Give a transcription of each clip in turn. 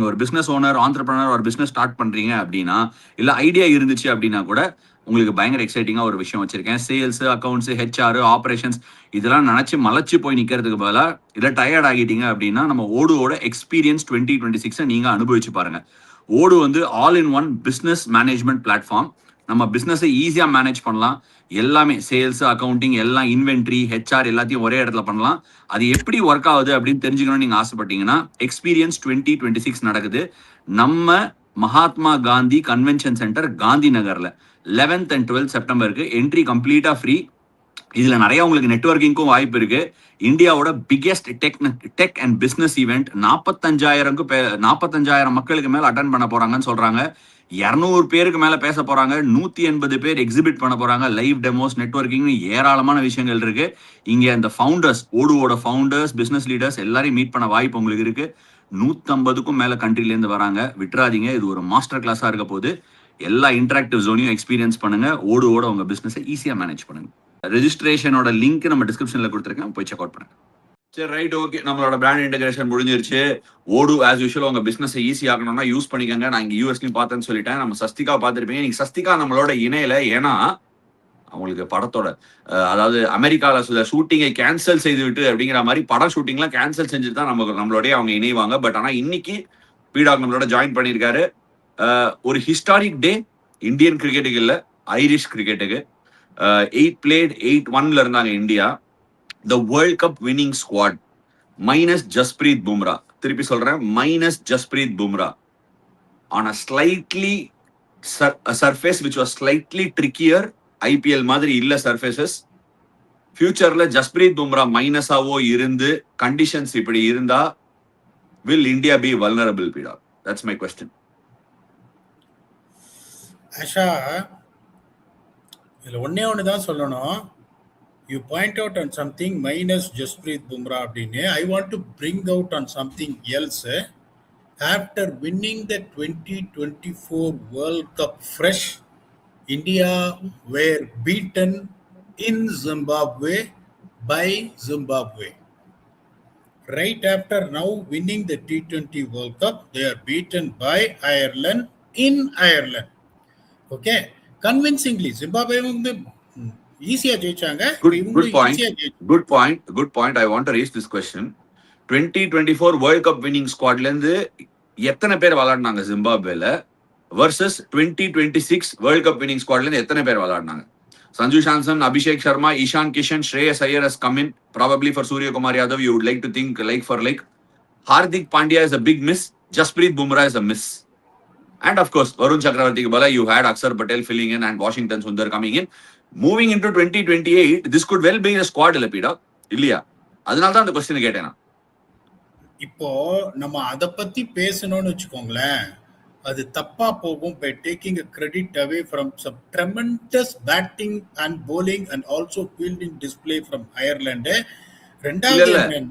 ஒரு business owner, entrepreneur ஒரு business start பண்றீங்க அப்படின்னா, இல்ல ஐடியா இருந்துச்சு அப்படின்னா கூட உங்களுக்கு பயங்கர எக்ஸைட்டிங்கா ஒரு விஷயம் வச்சிருக்கேன். சேல்ஸ், அக்கவுண்ட்ஸ், ஹெச்ஆர், ஆபரேஷன்ஸ் இதெல்லாம் நினைச்சு மலைச்சு போய் நிக்கிறதுக்கு பதிலா இல்ல டயர்ட் ஆகிட்டீங்க அப்படின்னா நம்ம ஓடுவோட எக்ஸ்பீரியன்ஸ் 2026 நீங்க அனுபவிச்சு பாருங்க. ஓடு வந்து all in one business management platform. நம்ம பிசினஸை ஈஸியா மேனேஜ் பண்ணலாம். எல்லாமே சேல்ஸ், அக்கவுண்டிங், எல்லாம் இன்வென்ட்ரி, ஹெச்ஆர் எல்லாத்தையும் ஒரே இடத்துல பண்ணலாம். அது எப்படி ஒர்க் ஆகுது அப்படின்னு தெரிஞ்சுக்கணும்னு நீங்க ஆசைப்பட்டீங்கன்னா எக்ஸ்பீரியன்ஸ் 2026 நடக்குது நம்ம மகாத்மா காந்தி கன்வென்ஷன் சென்டர், காந்தி நகர்ல 11th and 12th செப்டம்பருக்கு. என்ட்ரி கம்ப்ளீட்டா ஃப்ரீ. இதுல நிறைய உங்களுக்கு நெட்வொர்க்கிங்க்கும் வாய்ப்பு இருக்கு. இந்தியாவோட biggest tech and business event. 45,000 மக்களுக்கு மேல அட்டன் பண்ண போறாங்கன்னு சொல்றாங்க. 200 பேருக்கு மேல பேச போறாங்க. 180 பேர் எக்ஸிபிட் பண்ண போறாங்க. லைவ் டெமோஸ், நெட்வொர்க்கிங், ஏராளமான விஷயங்கள் இருக்கு. இங்க அந்த ஃபவுண்டர்ஸ், ஓடுவோட ஃபவுண்டர்ஸ், பிசினஸ் லீடர்ஸ் எல்லாரையும் மீட் பண்ண வாய்ப்பு உங்களுக்கு இருக்கு. 150க்கும் மேல கண்ட்ரில இருந்து வராங்க. விட்டுறாதீங்க, இது ஒரு மாஸ்டர் கிளாஸா இருக்க போது. எல்லா இன்டராக்டிவ் ஜோனையும் எக்ஸ்பீரியன்ஸ் பண்ணுங்க. ஓடுவோட உங்க பிசினஸை ஈஸியா மேனேஜ் பண்ணுங்க. ரெஜிஸ்ட்ரேஷனோட லிங்க் நம்ம டிஸ்கிரிப்ஷன்ல கொடுத்துருக்கேன், போய் செக் அவுட் பண்ணுங்க. சரி, ரைட், ஓகே. நம்மளோட பிராண்ட் இன்டகிரேஷன் முடிஞ்சிருச்சு. ஓடு ஆஸ் யூஷுவல் உங்க பிசினஸ் ஈஸி ஆகணும்னா யூஸ் பண்ணிக்கங்க. நான் இங்க யூஎஸ்லயும் பார்த்தேன்னு சொல்லிட்டேன். நம்ம சஸ்திகா பார்த்துருப்பீங்க. நீங்க சஸ்திகா நம்மளோட இணையில, ஏன்னா அவங்களுக்கு படத்தோட அதாவது அமெரிக்கால ஷூட்டிங்கை கேன்சல் செய்துவிட்டு அப்படிங்கிற மாதிரி படம் ஷூட்டிங்லாம் கேன்சல் செஞ்சுட்டு தான் நம்மளோடய அவங்க இணைவாங்க. பட் ஆனா இன்னைக்கு பீடாக் நம்மளோட ஜாயின் பண்ணியிருக்காரு. ஒரு ஹிஸ்டாரிக் டே இந்தியன் கிரிக்கெட்டுக்கு இல்ல, ஐரிஷ் கிரிக்கெட்டுக்கு. 8 played 8-1 இருந்தாங்க India. The World Cup winning squad minus Jasprit Bumrah. திருப்பி சொல்றேன், minus Jasprit Bumrah on a slightly a surface which was slightly trickier. IPL மாதிரி இல்ல surfaces. ஃபியூச்சர்ல ஜஸ்பிரீத் பும்ரா மைனஸாவோ இருந்து கண்டிஷன்ஸ் இப்படி இருந்தா will India be vulnerable, Pida? That's my question. Asha, இதுல ஒண்ணுதான் சொல்லணும். You point out on something minus Jasprit Bumrah அப்படின்னு. I want to bring out on something else. After winning the 2024 World Cup fresh, India were beaten in Zimbabwe by Zimbabwe. Right after now winning the T20 World Cup, they are beaten by Ireland in Ireland. Okay, convincingly. Zimbabwe ஈஸியா ஜெயிச்சாங்க. Good point. I want to raise this question. 2024 World Cup winning squadல இருந்து எத்தனை பேர் விளையாடினாங்க ஜிம்பாப்வேல versus 2026 World Cup winning squadல இருந்து எத்தனை பேர் விளையாடினாங்க? Sanju Samson, Abhishek Sharma, Ishan Kishan, Shreyas Iyer has come in probably for Surya Kumar Yadav. You would like to think like for like. Hardik Pandya is a big miss. Jasprit Bumrah is a miss. And of course, Varun Chakravarti Bala, you had Akshar Patel filling in and Washington Sundar coming in. Moving into 2028, this could well be a squad இல்ல இல்லையா? அதனால தான் அந்த question கேட்டேன். இப்போ நம்ம அத பத்தி பேசணும்னு வெச்சுக்கோங்களேன், அது தப்பா போகும். By taking a credit away from some tremendous batting and bowling and also fielding display from Ireland.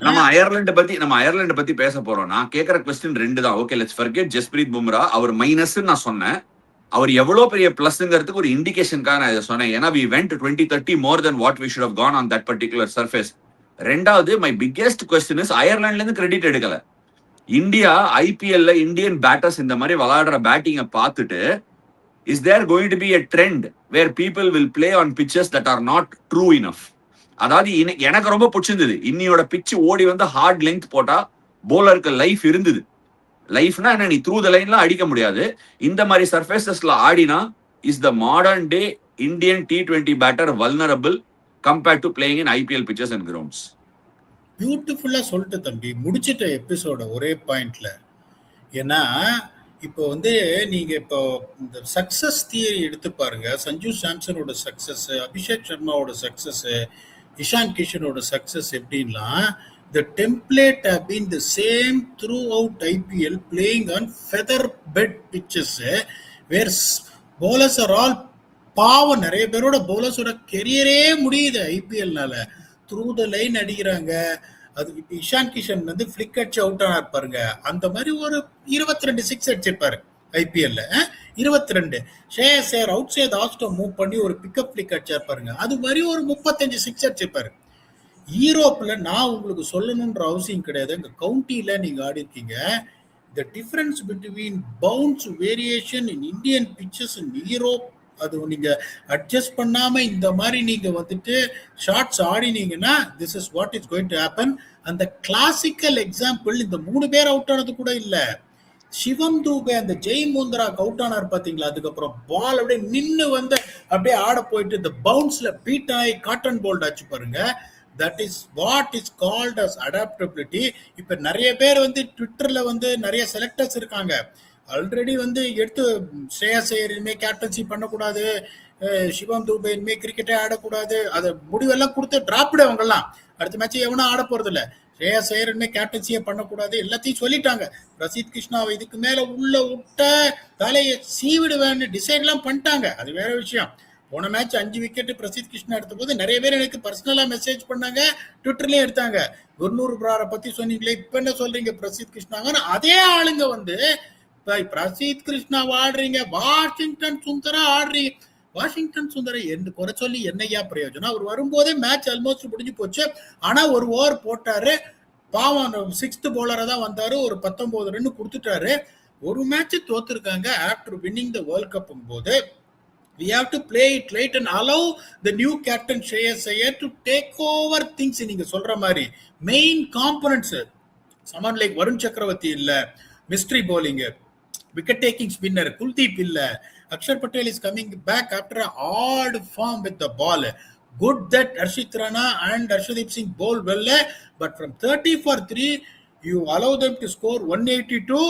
நம்ம அயர்லாந்து பத்தி பேச போறோம். நான் கேக்குற क्वेश्चन ரெண்டு தான். Okay, let's forget Jasprit Bumrah. அவர் மைனஸ் நான் சொன்னேன். அவர் எவ்வளவு பெரிய பிளஸ்ங்கிறதுக்கு ஒரு இண்டிகேஷனுக்காக நான் இதை சொன்னேன். ஏன்னா we went 2030 more than what we should have gone on that particular surface. ரெண்டாவது, மை பிக்கெஸ்ட் கொஸ்டின் இஸ் அயர்லாண்ட்ல இருந்து கிரெடிட் எடுக்கல. இந்தியா ஐபிஎல்ல இந்தியன் பேட்டர்ஸ் இந்த மாதிரி விளையாடுற பேட்டிங்கை பார்த்துட்டு is there going to be a trend where people will play on pitches that are not true enough. அதாவது எனக்கு ரொம்ப பிடிச்சிருந்தது, இன்னியோட பிச்சு ஓடி வந்து ஹார்ட் லென்த் போட்டா போலருக்கு லைஃப் இருந்தது. லைஃப்னா என்ன, நீ த்ரூ த லைன்லாம் அடிக்க முடியாது. இந்த மாதிரி சர்ஃபேசஸ்ல ஆடினா இஸ் the modern day Indian T20 batter vulnerable compared to playing in IPL pitches and grounds. பியூட்டிஃபுல்லா சொல்லிட்டு தம்பி, முடிச்சிட்ட எபிசோட ஒரே பாயிண்ட்ல. ஏன்னா இப்போ நீங்க இப்போ இந்த சக்சஸ் தியரி எடுத்து பாருங்க. சஞ்சு சாம்சனோட சக்சஸ், அபிஷேக் சர்மாவோட சக்சஸ், இஷான் கிஷனோட சக்சஸ் எப்படின்லாம் the template have been the same throughout IPL, playing on feather bed pitches where bowlers are all பாவம். நிறைய பேரோட பவுலர்ஸோட கெரியரே முடியுது ஐபிஎல்னால. த்ரூ த லைன் அடிக்கிறாங்க. அது இப்போ இஷான் கிஷன் ஃபிளிக் அடிச்சு அவுட் ஆனா இருப்பாருங்க. அந்த மாதிரி ஒரு 22 சிக்ஸ் அடிச்சிருப்பாரு ஐபிஎல்ல. 22. ஷேயஸ் Iyer outside off stump move பண்ணி ஒரு பிக்கப் ஃபிளிக் அடிச்சா பாருங்க. அது மாதிரி ஒரு 35 சிக்ஸ் அடிச்சிருப்பாரு. யூரோப்ல நான் உங்களுக்கு சொல்லணும்ன்ற அவசியம் கிடையாது. எங்க கவுண்டியில நீங்க ஆடி இருக்கீங்க. the difference between bounce variation in Indian pitches in Europe, அது நீங்க அட்ஜஸ்ட் பண்ணாம இந்த மாதிரி நீங்க வந்துட்டு ஷார்ட்ஸ் ஆடினீங்கன்னா this is what is going to happen. அந்த கிளாசிக்கல் எக்ஸாம்பிள் இந்த 3 பேர் அவுட் ஆனது கூட இல்ல, சிவம் தூபே அந்த ஜெய் முந்திரா அவுட் ஆனார் பாத்தீங்களா, அதுக்கப்புறம் பால் அப்படியே நின்னு வந்து அப்படியே ஆட போயிட்டு இந்த பவுன்ஸ்ல பீட் ஆகி காட்டன் போல்ட் ஆச்சு பாருங்க. That is what is called as adaptability. இப்ப நிறைய பேர் வந்து ட்விட்டர்ல வந்து நிறைய செலக்டர்ஸ் இருக்காங்க, ஆல்ரெடி வந்து எடுத்து ஸ்ரேயஸ் ஐயர் இனிமே கேப்டன்சி பண்ணக்கூடாது, சிவம் தூபே இனிமே கிரிக்கெட்டே ஆடக்கூடாது, அதை முடிவெல்லாம் கொடுத்து டிராப்டு அவங்கெல்லாம் அடுத்த மேட்ச் எவனும் ஆட போறது இல்ல, ஸ்ரேயஸ் ஐயர் இனிமே கேப்டன்சியே பண்ணக்கூடாது எல்லாத்தையும் சொல்லிட்டாங்க. பிரசித் கிருஷ்ணாவை இதுக்கு மேல உள்ள விட்ட தலையை சீவிடுவேன்னு டிசைட் எல்லாம் பண்ணிட்டாங்க, அது வேற விஷயம். போன மேட்ச் 5 விக்கெட் பிரசித் கிருஷ்ணா எடுத்த போது நிறைய பேர் எனக்கு பர்சனலா மெசேஜ் பண்ணாங்க, ட்விட்டர்லயும் எடுத்தாங்க. குர்னூர் பிராரை பத்தி சொன்னீங்களே, இப்ப என்ன சொல்றீங்க பிரசித் கிருஷ்ணாங்கன்னு அதே ஆளுங்க வந்து பிரசித் கிருஷ்ணா ஆடுறீங்க, வாஷிங்டன் சுந்தரா ஆடுறீங்க. வாஷிங்டன் சுந்தரை என்று குறை சொல்லி என்னையா பிரயோஜனம்? அவர் வரும்போதே மேட்ச் ஆல்மோஸ்ட் முடிஞ்சு போச்சு. ஆனா ஒரு ஓவர் போட்டாரு, பாவம் 6th பவுலரா தான் வந்தாரு, ஒரு 19 ரன் கொடுத்துட்டாரு. ஒரு மேட்ச் தோத்துருக்காங்க after winning the world cup போது. We have to play it right and allow the new captain Shreyas Iyer to take over things. நீங்க சொல்ற மாதிரி main components someone like Varun சக்கரவர்த்தி இல்ல, mystery bowling, wicket taking spinner Kuldeep இல்ல, Axar Patel is coming back after an odd form with the ball. Good that Harshit Rana and Harshdeep Singh bowl well, but from 30 for 3 you allow them to score 182.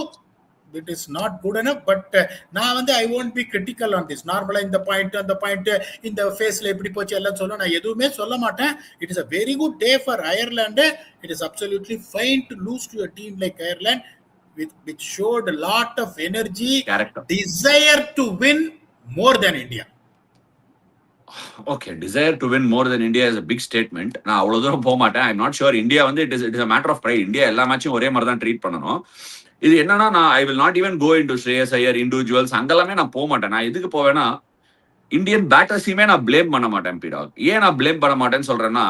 It is not good enough. But நான் வந்து I won't be critical on this. நார்மலா இந்த point அந்த point இந்த ஃபேஸ்ல எப்படி போச்சு எல்லாம் சொல்ல நான் எதுவுமே சொல்ல மாட்டேன். It is a very good day for Ireland. It is absolutely fine to lose to a team like Ireland which showed a lot of energy, Character, desire to win more than India. Okay, desire to win more than India is a big statement. நான் அவ்வளவு தூரம் போக மாட்டேன். I'm not sure. India வந்து it is a matter of pride. India எல்லா மேட்சும் ஒரே மாதிரி தான் ட்ரீட் பண்ணணும். இது என்னன்னா, நான் I will not even go into Shreyas Iyer individuals அங்கெல்லாமே நான் போக மாட்டேன். நான் எதுக்கு போவேன்னா, இந்தியன் பேட்டர்ஸையுமே நான் பிளேம் பண்ண மாட்டேன். பீடாக் ஏன் நான் பிளேம் பண்ண மாட்டேன்னு சொல்றேன்னா,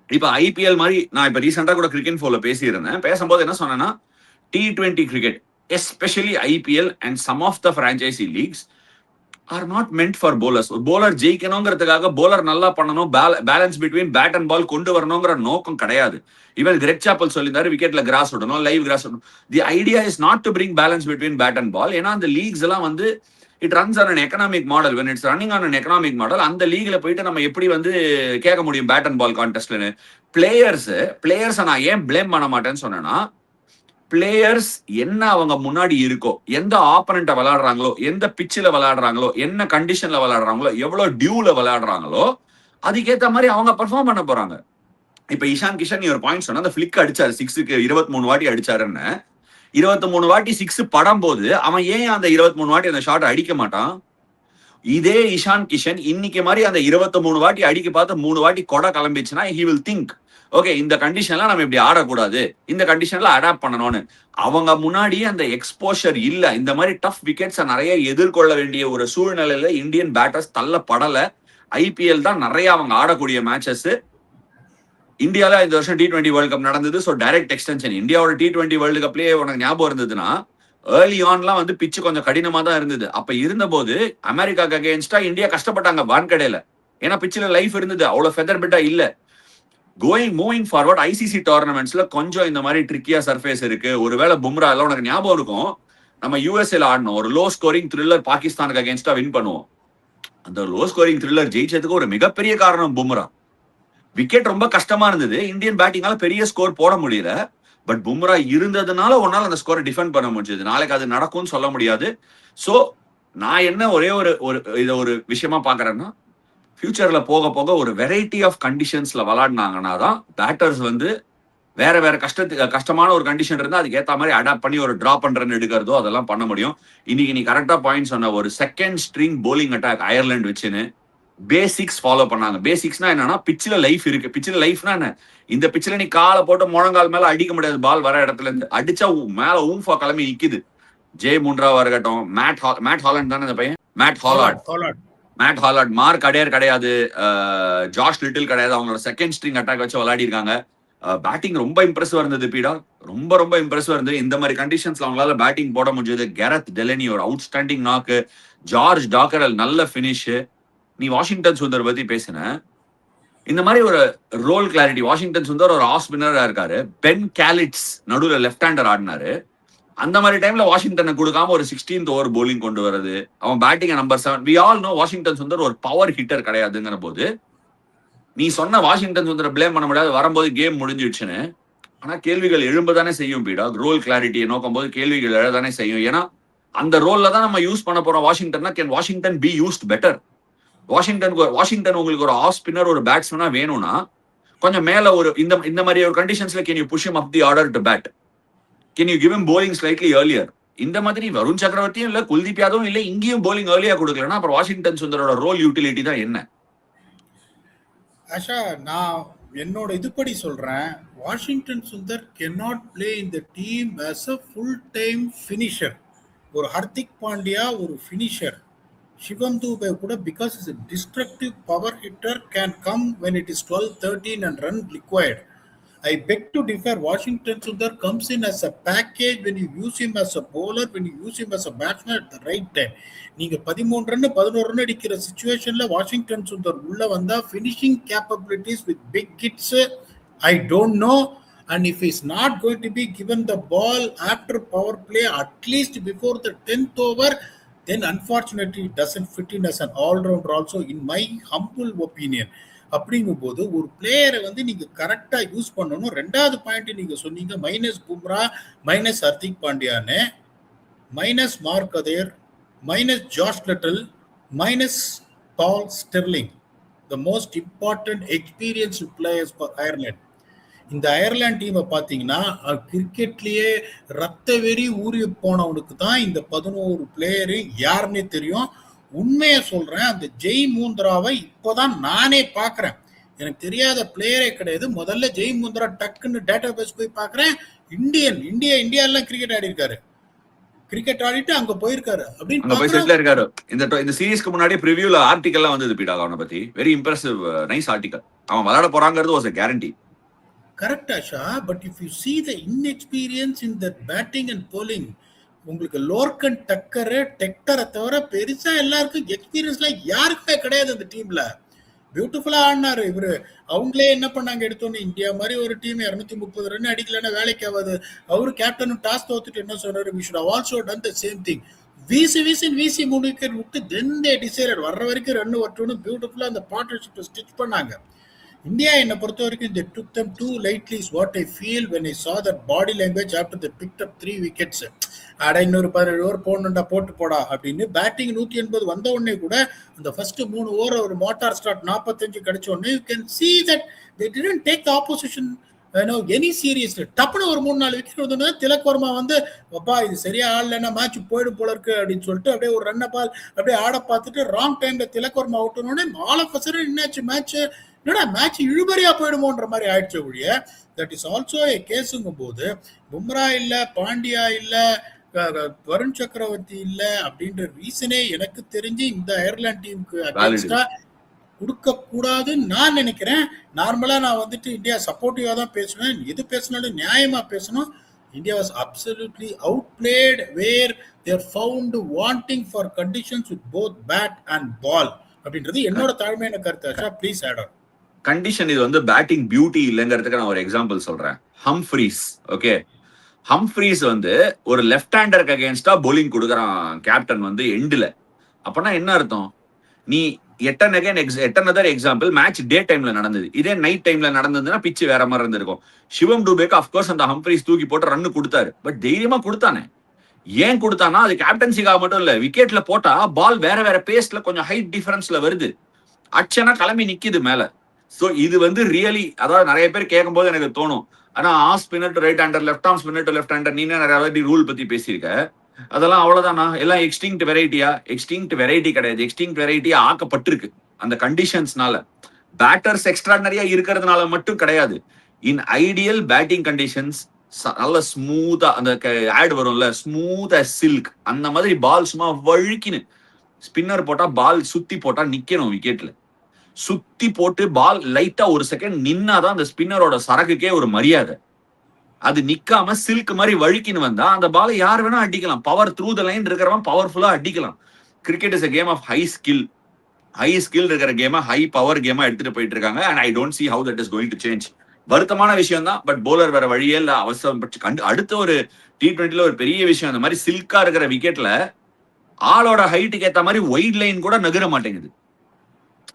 இப்ப ஐபிஎல் மாதிரி நான் இப்ப ரீசெண்டா கூட கிரிக்கெட் ஃபோர்ல பேசியிருந்தேன். பேசும்போது என்ன சொன்னேன்னா, T20 cricket, especially IPL and some of the franchisee leagues are not meant for bowlers. ஒரு bowler ஜெயிக்கணுங்கிறதுக்காக bowler நல்லா பண்ணணும், balance between bat and ball கொண்டு வரணுங்கிற நோக்கம் கிடையாது. ஈவன் கிரெக் சாப்பல் சொல்லியிருந்தாரு, விக்கெட்ல கிராஸ் விடணும், லைவ் கிராஸ் விடணும். The idea is not to bring balance between bat and ball. ஏன்னா அந்த லீக்ஸ் எல்லாம் வந்து it runs on an economic model. When it's running on an economic model, அந்த லீக்ல போயிட்டு நம்ம எப்படி வந்து கேட்க முடியும் பேட் அண்ட் பால் கான்டெஸ்ட்லன்னு? பிளேயர்ஸை நான் ஏன் பிளேம் பண்ண மாட்டேன்னு சொன்னேன்னா, பிளேயர்ஸ் என்ன அவங்க முன்னாடி இருக்கோ, எந்த ஆப்பனண்ட்டை விளையாடுறாங்களோ, எந்த பிச்சில் விளையாடுறாங்களோ, என்ன கண்டிஷன்ல விளையாடுறாங்களோ, எவ்வளவு டியூல விளையாடுறாங்களோ, அதுக்கேற்ற மாதிரி அவங்க பெர்ஃபார்ம் பண்ண போறாங்க. இப்ப இஷான் கிஷன் ஒரு பாயிண்ட் சொன்னா, அந்த பிளிக் அடிச்சாரு 6க்கு 23 வாட்டி அடிச்சாருன்னு. 23 வாட்டி 6 படம் போது அவன் ஏன் அந்த 23 வாட்டி அந்த ஷாட் அடிக்க மாட்டான்? இதே இஷான் கிஷன் இன்னைக்கு மாதிரி அந்த 23 வாட்டி அடிக்க பார்த்து 3 வாட்டி கொடை கிளம்பிச்சுன்னா he will think, ஓகே இந்த கண்டிஷன்ல நம்ம இப்படி ஆடக்கூடாது, இந்த கண்டிஷன்ல அடாப்ட் பண்ணணும்னு. அவங்க முன்னாடி அந்த எக்ஸ்போஷர் இல்ல. இந்த மாதிரி டஃப் விக்கெட்ஸை நிறைய எதிர்கொள்ள வேண்டிய ஒரு சூழ்நிலையில இந்தியன் பேட்டர்ஸ் தள்ளப்படல. ஐபிஎல் தான் நிறைய அவங்க ஆடக்கூடிய மேட்சஸ். இந்தியால இந்த வருஷம் T20 வேர்ல்ட் கப் நடந்தது. ஸோ டைரக்ட் எக்ஸ்டென்ஷன் இந்தியாவோட T20 வேர்ல்டு கப்லயே உனக்கு ஞாபகம் இருந்ததுன்னா, ஏர்லி ஆன்லாம் வந்து பிச்சு கொஞ்சம் கடினமா தான் இருந்தது. அப்ப இருந்தபோது அமெரிக்காக்கு அகேன்ஸ்டா இந்தியா கஷ்டப்பட்டாங்க வான்கடையில. ஏன்னா பிச்சில் லைஃப் இருந்தது, அவ்வளவு ஃபெதர் பிட்டா இல்ல. மூவிங் ஃபார்வர்ட் ஐசிசி டோர்னமெண்ட்ஸ்ல கொஞ்சம் இந்த மாதிரி ட்ரிக்கியா சர்ஃபேஸ் இருக்கு. ஒருவேளை பும்ரா எல்லாம் உனக்கு ஞாபகம் இருக்கும், நம்ம யூஎஸ்ஏல ஆடணும், ஒரு லோ ஸ்கோரிங் த்ரில்லர் பாகிஸ்தானுக்கு அகேன்ஸ்டா வின் பண்ணுவோம். அந்த லோ ஸ்கோரிங் த்ரில்லர் ஜெயிச்சதுக்கு ஒரு மிகப்பெரிய காரணம் பும்ரா. விக்கெட் ரொம்ப கஷ்டமா இருந்தது, இந்தியன் பேட்டிங்கால பெரிய ஸ்கோர் போட முடியல. பட் பும்ரா இருந்ததுனால ஒன்னால அந்த ஸ்கோரை டிஃபெண்ட் பண்ண முடிஞ்சது. நாளைக்கு அது நடக்கும்னு சொல்ல முடியாது. சோ நான் என்ன ஒரே ஒரு விஷயமா பாக்குறேன்னா, ஃபியூச்சர்ல போக போக ஒரு வெரைட்டி ஆஃப் கண்டிஷன்ஸ்ல விளையாடினாங்கன்னா தான் பேட்டர்ஸ் வந்து வேற கஷ்டமான ஒரு கண்டிஷன் இருந்தா அதுக்கு ஏத்த மாதிரி அடாப்ட் பண்ணி ஒரு டிராப் ரன் எடுக்கிறதோ அதெல்லாம் பண்ண முடியும். இன்னைக்கு நீ கரெக்டா பாயிண்ட் சொன்ன, ஒரு second string polling attack Ireland வச்சுன்னு பேசிக்ஸ் ஃபாலோ பண்ணாங்க. பேசிக்ஸ்னா என்னன்னா, பிச்சில் லைஃப் இருக்கு. பிச்சில் லைஃப்னா என்ன, இந்த பிச்சில் நீ காலை போட்டு முழங்கால் மேல அடிக்க முடியாது. பால் வர இடத்துல இருந்து அடிச்சா மேல ஊம்பா கிளம்பி நிக்குது. ஜெய் முன்ராவா இருக்கட்டும், மேட் ஹாலண்ட் தானே அந்த பையன், மேட் ஹாலார்ட், மார்க் அடையர் கிடையாது, ஜாஷ் லிட்டில் கிடையாது. அவங்களோட செகண்ட் ஸ்ட்ரிங் அட்டாக் வச்சு விளையாடி இருக்காங்க. பேட்டிங் ரொம்ப இம்ப்ரெசிவா இருந்தது பீடா, ரொம்ப ரொம்ப இம்ப்ரெசிவா இருந்தது. இந்த மாதிரி கண்டிஷன்ஸ்ல அவங்களால பேட்டிங் போட முடிஞ்சது. கேரத் டெலனி ஒரு அவுட்ஸ்டாண்டிங் நாக்கு, ஜார்ஜ் டாக்கரல் நல்ல பினிஷ். நீ வாஷிங்டன் சுந்தர் பத்தி பேசின, இந்த மாதிரி ஒரு ரோல் கிளாரிட்டி. வாஷிங்டன் சுந்தர் ஒரு ஆஃப் ஸ்பின்னரா இருக்காரு. பென் கேலிட்ஸ் நடுவுல லெஃப்ட் ஹேண்டர் ஆடினாரு. அந்த மாதிரி டைம்ல வாஷிங்டனை கொடுக்காம ஒரு 16th ஓவர் போலிங் கொண்டு வரது, அவன் batting number 7. We all know Washington Sundar ஒரு பவர் ஹிட்டர் கிடையாதுங்கிற போது, நீ சொன்ன வாஷிங்டன் சுந்தரை பிளேம் பண்ண முடியாது, வரும்போது கேம் முடிஞ்சிடுச்சுன்னு. ஆனா கேள்விகள் எழும்பதானே செய்யும் பீடா. ரோல் கிளாரிட்டியை நோக்கும் போது கேள்விகள் எழதானே செய்யும். ஏன்னா அந்த ரோல்ல தான் நம்ம யூஸ் பண்ண போறோம் வாஷிங்டன்னா. Can Washington be used better? Washington உங்களுக்கு ஒரு ஆஃப் ஸ்பின்னர், ஒரு பேட்ஸ்மேனா வேணும்னா கொஞ்சம் மேல ஒரு இந்த மாதிரி ஒரு கண்டிஷன்ஸ்ல can you push him up the order to bat? Can you give him bowling slightly earlier? இந்த மாதிரி வருண் சக்கரவர்த்தியும் இல்ல, குல்தீப் யாதவும் இல்ல, இங்கேயும் bowling earlier கொடுக்கலன்னா அப்புறம் வாஷிங்டன் சுந்தரோட ரோல் யூட்டிலிட்டி தான் என்ன? ஆஷா, நான் என்னோட இதுபடி சொல்றேன், Washington Sundar cannot play in the team as a full time finisher. ஒரு ஹர்திக் பாண்டியா ஒரு finisher. சிவம் தூபே கூட because is a destructive power hitter can come when it is 12-13 and run required. I beg to differ. Washington Sundar comes in as a package when you use him as a bowler, when you use him as a batsman at the right time. நீங்க 13 run 11 run அடிக்கிற சிச்சுவேஷன்ல Washington Sundar உள்ள வந்தா finishing capabilities with big hits, I don't know. And if he's not going to be given the ball after power play at least before the 10th over, then unfortunately it doesn't fit in as an all-rounder also, in my humble opinion. அப்படிங்கும்போது ஒரு பிளேயரை வந்து நீங்க கரெக்டா use பண்ணணும். ரெண்டாவது point நீங்க சொன்னீங்க, மைனஸ் பும்ரா, மைனஸ் ஹர்திக் பாண்டியான்னு, minus Mark Adair, minus Josh Little, minus Paul Stirling, the most important experience players for Ireland. இந்த அயர்லாந்து டீமை பார்த்தீங்கன்னா கிரிக்கெட்லயே ரத்த வெறி ஊறி போனவனுக்கு தான் இந்த 11 பிளேயரு யாருன்னே தெரியும். உண்மையை சொல்றேன், அந்த ஜெய் மூந்திராவை இப்போதான் நானே பாக்குறேன். எனக்கு தெரியாத பிளேயரே கிடையாது. முதல்ல ஜெய் மூந்திரா டக்குன்னு டேட்டா பேஸ் போய் பாக்குறேன். இந்தியாலாம் கிரிக்கெட் ஆடி இருக்காரு, கிரிக்கெட் ஆடிட்டு அங்க போயிருக்காரு அப்படின்னு போய் செட்டில் இருக்காரு. இந்த சீரீஸ்க்கு முன்னாடி ப்ரிவியூல ஆர்டிகல்லாம் வந்தது பீடா அவனை பத்தி. Very impressive, nice article. அவன் விளையாட போறாங்கிறது was a guarantee. Correct Asha, but if you see the inexperience in the batting and bowling, உங்களுக்கு லோர்கன் டெக்டரை தவிர பெருசா எல்லாருக்கும் எக்ஸ்பீரியன்ஸ்லாம் யாருக்குமே கிடையாது அந்த டீம்ல. பியூட்டிஃபுல்லா ஆடினாரு இவரு. அவங்களே என்ன பண்ணாங்க, எடுத்தோன்னு இந்தியா மாதிரி ஒரு டீம் 230 ரன் அடிக்கலன்னா வேலைக்கு ஆகாது. அவரு கேப்டனும் டாஸ் தோத்துட்டு என்ன சொன்னாரு, we should have also done the same thing. வீசி 3 விக்கெட் விட்டு தென் தே டிசைடட் வர்ற வரைக்கும் ரன் வரட்டும்னு பியூட்டிஃபுல்லா அந்த பார்ட்னர்ஷிப்பை ஸ்டிச் பண்ணாங்க. இந்தியா என்னை பொறுத்த வரைக்கும் they took them too lightly is what I feel when I saw that body language after they picked up 3 wickets. அட இன்னொரு 17 ஓவர் போடணுண்டா, போட்டு போடா அப்படின்னு. பேட்டிங் 180 வந்த உடனே கூட அந்த ஃபர்ஸ்ட் 3 ஓவர் ஒரு மோட்டார் ஸ்டார்ட் 45 கிடைச்ச உடனே you can see that they didn't take the opposition any seriously. டப்புன்னு ஒரு 3-4 விக்கெட் வந்தோடனே திலக் வர்மா வந்து அப்பா இது சரியா ஆடலைன்னா மேட்ச் போயிடும் போல இருக்கு அப்படின்னு சொல்லிட்டு அப்படியே ஒரு ரன்னை பால் அப்படியே ஆட பார்த்துட்டு ராங் டைம்ல திலக் வர்மா அவுட் உடனே ஆல் ஆஃப் அ சடன் என்னாச்சு, மேட்ச் என்னடா மேட்ச் இழுபறியா போயிடுமோன்ற மாதிரி ஆயிடுச்சு ஒழிய. தட் இஸ் ஆல்சோ ஏ கேஸுங்கும் போது பும்ரா இல்ல, பாண்டியா இல்ல, வருண் சக்கரவர்த்தி இல்ல அப்படின்ற ரீசனே எனக்கு தெரிஞ்சு இந்த அயர்லாந்து டீமுக்கு அகேன்ஸ்டா கொடுக்க கூடாதுன்னு நான் நினைக்கிறேன். நார்மலா நான் வந்துட்டு இந்தியா சப்போர்ட்டிவா தான் பேசுவேன். எது பேசினாலும் நியாயமா பேசணும். India was absolutely outplayed where they are found wanting for conditions with both bat and ball அப்படின்றது என்னோட தாழ்மையான கருத்து. Please add on. கண்டிஷன் இது வந்து பேட்டிங் பியூட்டி இல்லைங்கிறதுக்கு நான் ஒரு எக்ஸாம்பிள் சொல்றேன். ஹம்ஃப்ரீஸ், ஓகே, ஹம்ஃப்ரீஸ் வந்து ஒரு லெஃப்ட் ஹேண்டருக்கு அகேன்ஸ்டா போலிங் கொடுக்குறான் கேப்டன் வந்து எண்டுல. அப்பனா என்ன அர்த்தம், நீ எட்டனதர் எக்ஸாம்பிள் மேட்ச் டே டைம்ல நடந்தது, இதே நைட் டைம்ல நடந்ததுன்னா பிச்சு வேற மாதிரி இருந்திருக்கும். சிவம் டூபேக்கு அப்கோர்ஸ் அந்த ஹம்ஃப்ரீஸ் தூக்கி போட்டு ரன்னு கொடுத்தாரு, பட் தைரியமா கொடுத்தானே. ஏன் கொடுத்தானா, அது கேப்டன்சிக்காக மட்டும் இல்ல, விக்கெட்ல போட்டா பால் வேற வேற பேஸ்ல கொஞ்சம் ஹைட் டிஃபரன்ஸ்ல வருது, அச்சனா கிளம்பி நிக்குது மேல. சோ இது வந்து ரியலி, அதாவது நிறைய பேர் கேட்கும் போது எனக்கு தோணும், ஆனா off spinner to right hander, left arm spinner to left hander, நீங்க நிறைய ரூல் பத்தி பேசியிருக்க, அதெல்லாம் அவ்வளவுதானா? எல்லாம் எக்ஸ்டிங்க்ட் வெரைட்டியா? எக்ஸ்டிங்க்ட் வெரைட்டி கிடையாது, எக்ஸ்டிங்க்ட் வெரைட்டியா ஆக்கப்பட்டிருக்கு அந்த கண்டிஷன்ஸ்னால. பேட்டர்ஸ் எக்ஸ்ட்ராடனரியா இருக்கிறதுனால மட்டும் கிடையாது. இன் ஐடியல் பேட்டிங் கண்டிஷன்ஸ் நல்ல ஸ்மூத்தா அந்த ஆட் வரும்ல, ஸ்மூத் அஸ் சில்க், அந்த மாதிரி பால் சும்மா வழுக்கின்னு ஸ்பின்னர் போட்டா பால் சுத்தி போட்டா நிக்கணும் விக்கெட்ல. சுத்தி போட்டு பால் லைட்டா ஒரு செகண்ட் நின்னாதான் அந்த ஸ்பின்னரோட சரக்குக்கே ஒரு மரியாதை. அது நிக்காம சில்க் மாதிரி வழுக்கின்னு வந்தா அந்த பாலை யார் வேணா அடிக்கலாம். பவர் த்ரூ த லைன் இருக்கிறவன் பவர்ஃபுல்லா அடிக்கலாம். Cricket is a game of high skill. High skill இருக்கிற கேமா ஹை பவர் கேமா எடுத்துட்டு போயிட்டு இருக்காங்க. And I don't see how that is going to change. வருத்தமான விஷயம் தான். பட் போலர் வேற வழியே இல்ல, அவசரம் கண்டு அடுத்த ஒரு T20ல ஒரு பெரிய விஷயம், அந்த மாதிரி சில்கா இருக்கிற விக்கெட்ல ஆளோட ஹைட்டுக்கு ஏத்த மாதிரி ஒயிட் லைன் கூட நகர மாட்டேங்குது.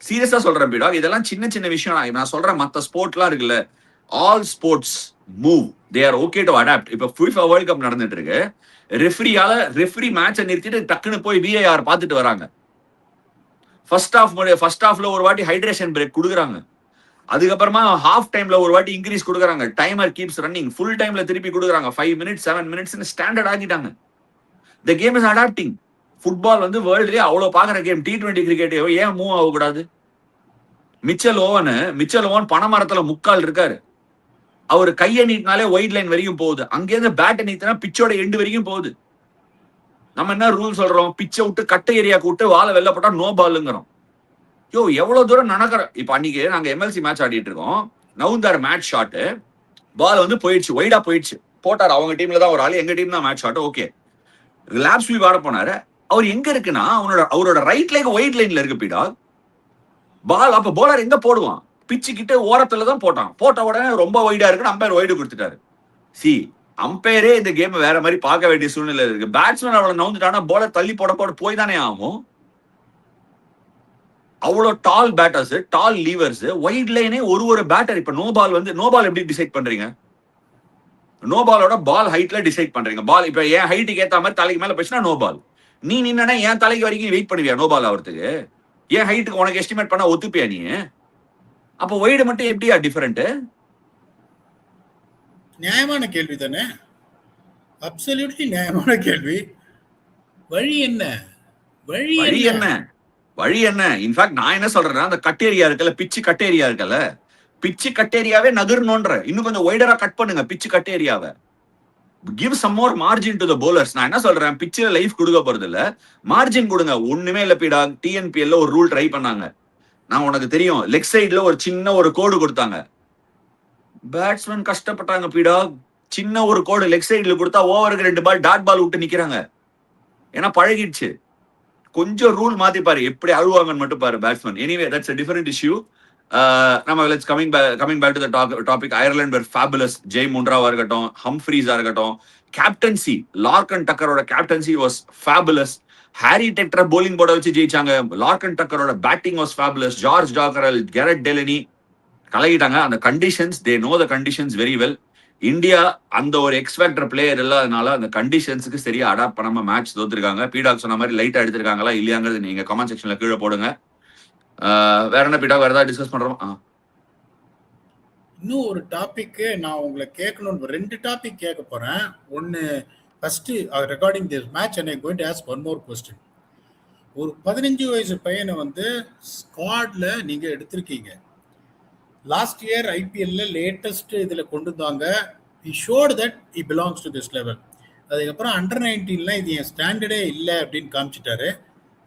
சீரியஸா சொல்றேன் பீடா, இதெல்லாம் சின்ன சின்ன விஷயம். நான் சொல்றேன் மத்த ஸ்போர்ட்லாம் இருக்குல்ல, all sports move, they are okay to adapt. இப்ப FIFA வேர்ல்ட் கப் நடந்துட்டு இருக்கு. ரெஃப்ரி மேட்சை நிறுத்திட்டு டக்குன்னு போய் VAR பார்த்துட்டு வராங்க. ஃபர்ஸ்ட் ஹாஃப்ல ஒரு வாட்டி ஹைட்ரேஷன் பிரேக் கொடுக்குறாங்க. அதுக்கப்புறமா ஹாஃப் டைம்ல ஒரு வாட்டி இன்க்ரீஸ் கொடுக்குறாங்க. Timer keeps running. ஃபுல் டைம்ல திருப்பி கொடுக்குறாங்க. 5 மினிட்ஸ் 7 மினிட்ஸ் ஸ்டாண்டர்ட் ஆகிட்டாங்க. The game is adapting. Football வந்து வேர்ல்ட்லயே அவ்வளவு பாக்குற கேம். T20 கிரிக்கெட் ஏன் மூவ் ஆகக்கூடாது? மிச்சல் ஓவன் பனைமரத்துல முக்கால் இருக்காரு. அவர் கையை நீட்டினாலே ஒயிட் லைன் வரைக்கும் போகுது. அங்கேருந்து பேட்டை நீட்டினா பிச்சோட எண்டு வரைக்கும் போகுது. நம்ம என்ன ரூல் சொல்றோம்? பிச்சை விட்டு கட்டை ஏரியாக்கு விட்டு வாழை வெளில போட்டா நோ பாலுங்கிறோம். எவ்வளவு தூரம் நடக்கிறோம். இப்ப அன்னைக்கு நாங்க MLC மேட்ச் ஆடிட்டு இருக்கோம். நவுந்தார் மேட்ச் ஷாட், பால் வந்து போயிடுச்சு, ஒய்டா போயிடுச்சு. போட்டார் அவங்க டீம்ல தான் ஒரு ஆளு, எங்க டீம் தான் match shot. Okay, lap sweep ஆட போனாரு. அவர் எங்க இருக்குன்னா அவரோட ரைட் லைக் ஒயிட் லைன்ல இருக்கு பீடா பால். அப்ப போலர் எங்க போடுவான்? பிச்சு கிட்ட ஓரத்துல தான் போட்டான். போட்ட உடனே ரொம்ப வைடா இருக்கு, அம்பையர் வைடு கொடுத்துட்டாரு. அம்பையரே இந்த கேம் வேற மாதிரி பார்க்க வேண்டிய சூழ்நிலை இருக்கு. பேட்ஸ்மேன் அவளை நவுந்துட்டானா போலர் தள்ளி போட போய் தானே ஆகும். அவ்வளோ டால் பேட்டர்ஸ், டால் லீவர்ஸ், ஒயிட் லைனே ஒரு பேட்டர். இப்ப நோ பால் எப்படி டிசைட் பண்றீங்க? நோ பாலோட பால் ஹைட்ல டிசைட் பண்றீங்க. பால் இப்ப என் ஹைட்டுக்கு ஏத்த மாதிரி தலைக்கு மேல போச்சுன்னா நோ பால். நீ நின்னா என் தலைக்கு வரைக்கும் வெயிட் பண்ணுவியா நோ பால் ஆகிறதுக்கு? என் ஹைட்டுக்கு உனக்கு எஸ்டிமேட் பண்ண ஒத்துப்பியா நீ? அப்ப ஒயிடு மட்டும் எப்படியா டிஃபரெண்ட்? நியாயமான கேள்வி தானே, அப்சல்யூட்லி நியாயமான கேள்வி. வழி என்ன? வழி என்ன? இன்ஃபேக்ட் நான் என்ன சொல்றேன்னா, அந்த கட்டேரியா இருக்குல்ல, பிச்சு கட்டேரியா இருக்குல்ல, பிச்சு கட்டேரியாவே நகர்ணுன்ற. இன்னும் கொஞ்சம் ஒய்டரா கட் பண்ணுங்க பிச்சு கட்டேரியாவை. Give some more margin to the bowlers. நான் என்ன சொல்றேன், பிச்சில லைஃப் கொடுக்க போறது இல்ல, மார்ஜின் கொடுங்க. ஒண்ணுமே இல்ல பீடா. TNPL ஒரு ரூல் ட்ரை பண்ணாங்க. நான் உனக்கு தெரியும், லெக் சைட்ல ஒரு சின்ன ஒரு கோடு கொடுத்தாங்க. பேட்ஸ்மேன் கஷ்டப்பட்டாங்க பீடா. சின்ன ஒரு கோடு லெக் சைட்ல கொடுத்தா ஓவருக்கு 2 பால் டாட் பால் விட்டு நிக்கிறாங்க. ஏன்னா பழகிடுச்சு. கொஞ்சம் ரூல் மாத்தி பாரு, எப்படி அழுவாங்கன்னு மட்டும் பாரு batsman. Anyway, that's a different issue. நம்ம let's coming back to the topic. Ireland were fabulous. ஜெய் முண்ட்ராவா இருக்கட்டும், ஹம்ஃப்ரீஸா இருக்கட்டும், கேப்டன்சி லார்கன் டக்கரோட captaincy was fabulous. Harry Tector bowling போர்டை வச்சு ஜெயிச்சாங்க. லார்கன் டக்கரோட batting was fabulous. George Dockrell, Gareth Delany கலகிட்டாங்க. அந்த conditions, they know the conditions very well. India அந்த ஒரு எக்ஸ்பேக்டர் பிளேயர் இல்லாதனால அந்த கண்டிஷன்ஸுக்கு சரியா அடாப்ட் பண்ணாம மேட்ச் தோத்துருக்காங்க. பீடாக் சொன்ன மாதிரி லைட்டா எடுத்திருக்காங்களா இல்லையாங்கிறது நீங்க கமெண்ட் செக்ஷன்ல கீழே போடுங்க. வேற என்ன பீடாக், வேற ஏதாவது டிஸ்கஸ் பண்றோம்? இன்னும் ஒரு டாபிக் நான் உங்களை கேட்கணும். 2 டாபிக் கேட்க போறேன். ஒன்னு first recording this match and I going to ask one more question. ஒரு 15 வயசு பையனை வந்து ஸ்குவாட்ல நீங்க எடுத்திருக்கீங்க. லாஸ்ட் இயர் IPL லேட்டஸ்ட் இதுல கொண்டு வந்தாங்க. he showed that he belongs to this level. அதுக்கப்புறம் அண்டர் 19 இது என் ஸ்டாண்டர்டே இல்லை அப்படின்னு காமிச்சிட்டாரு.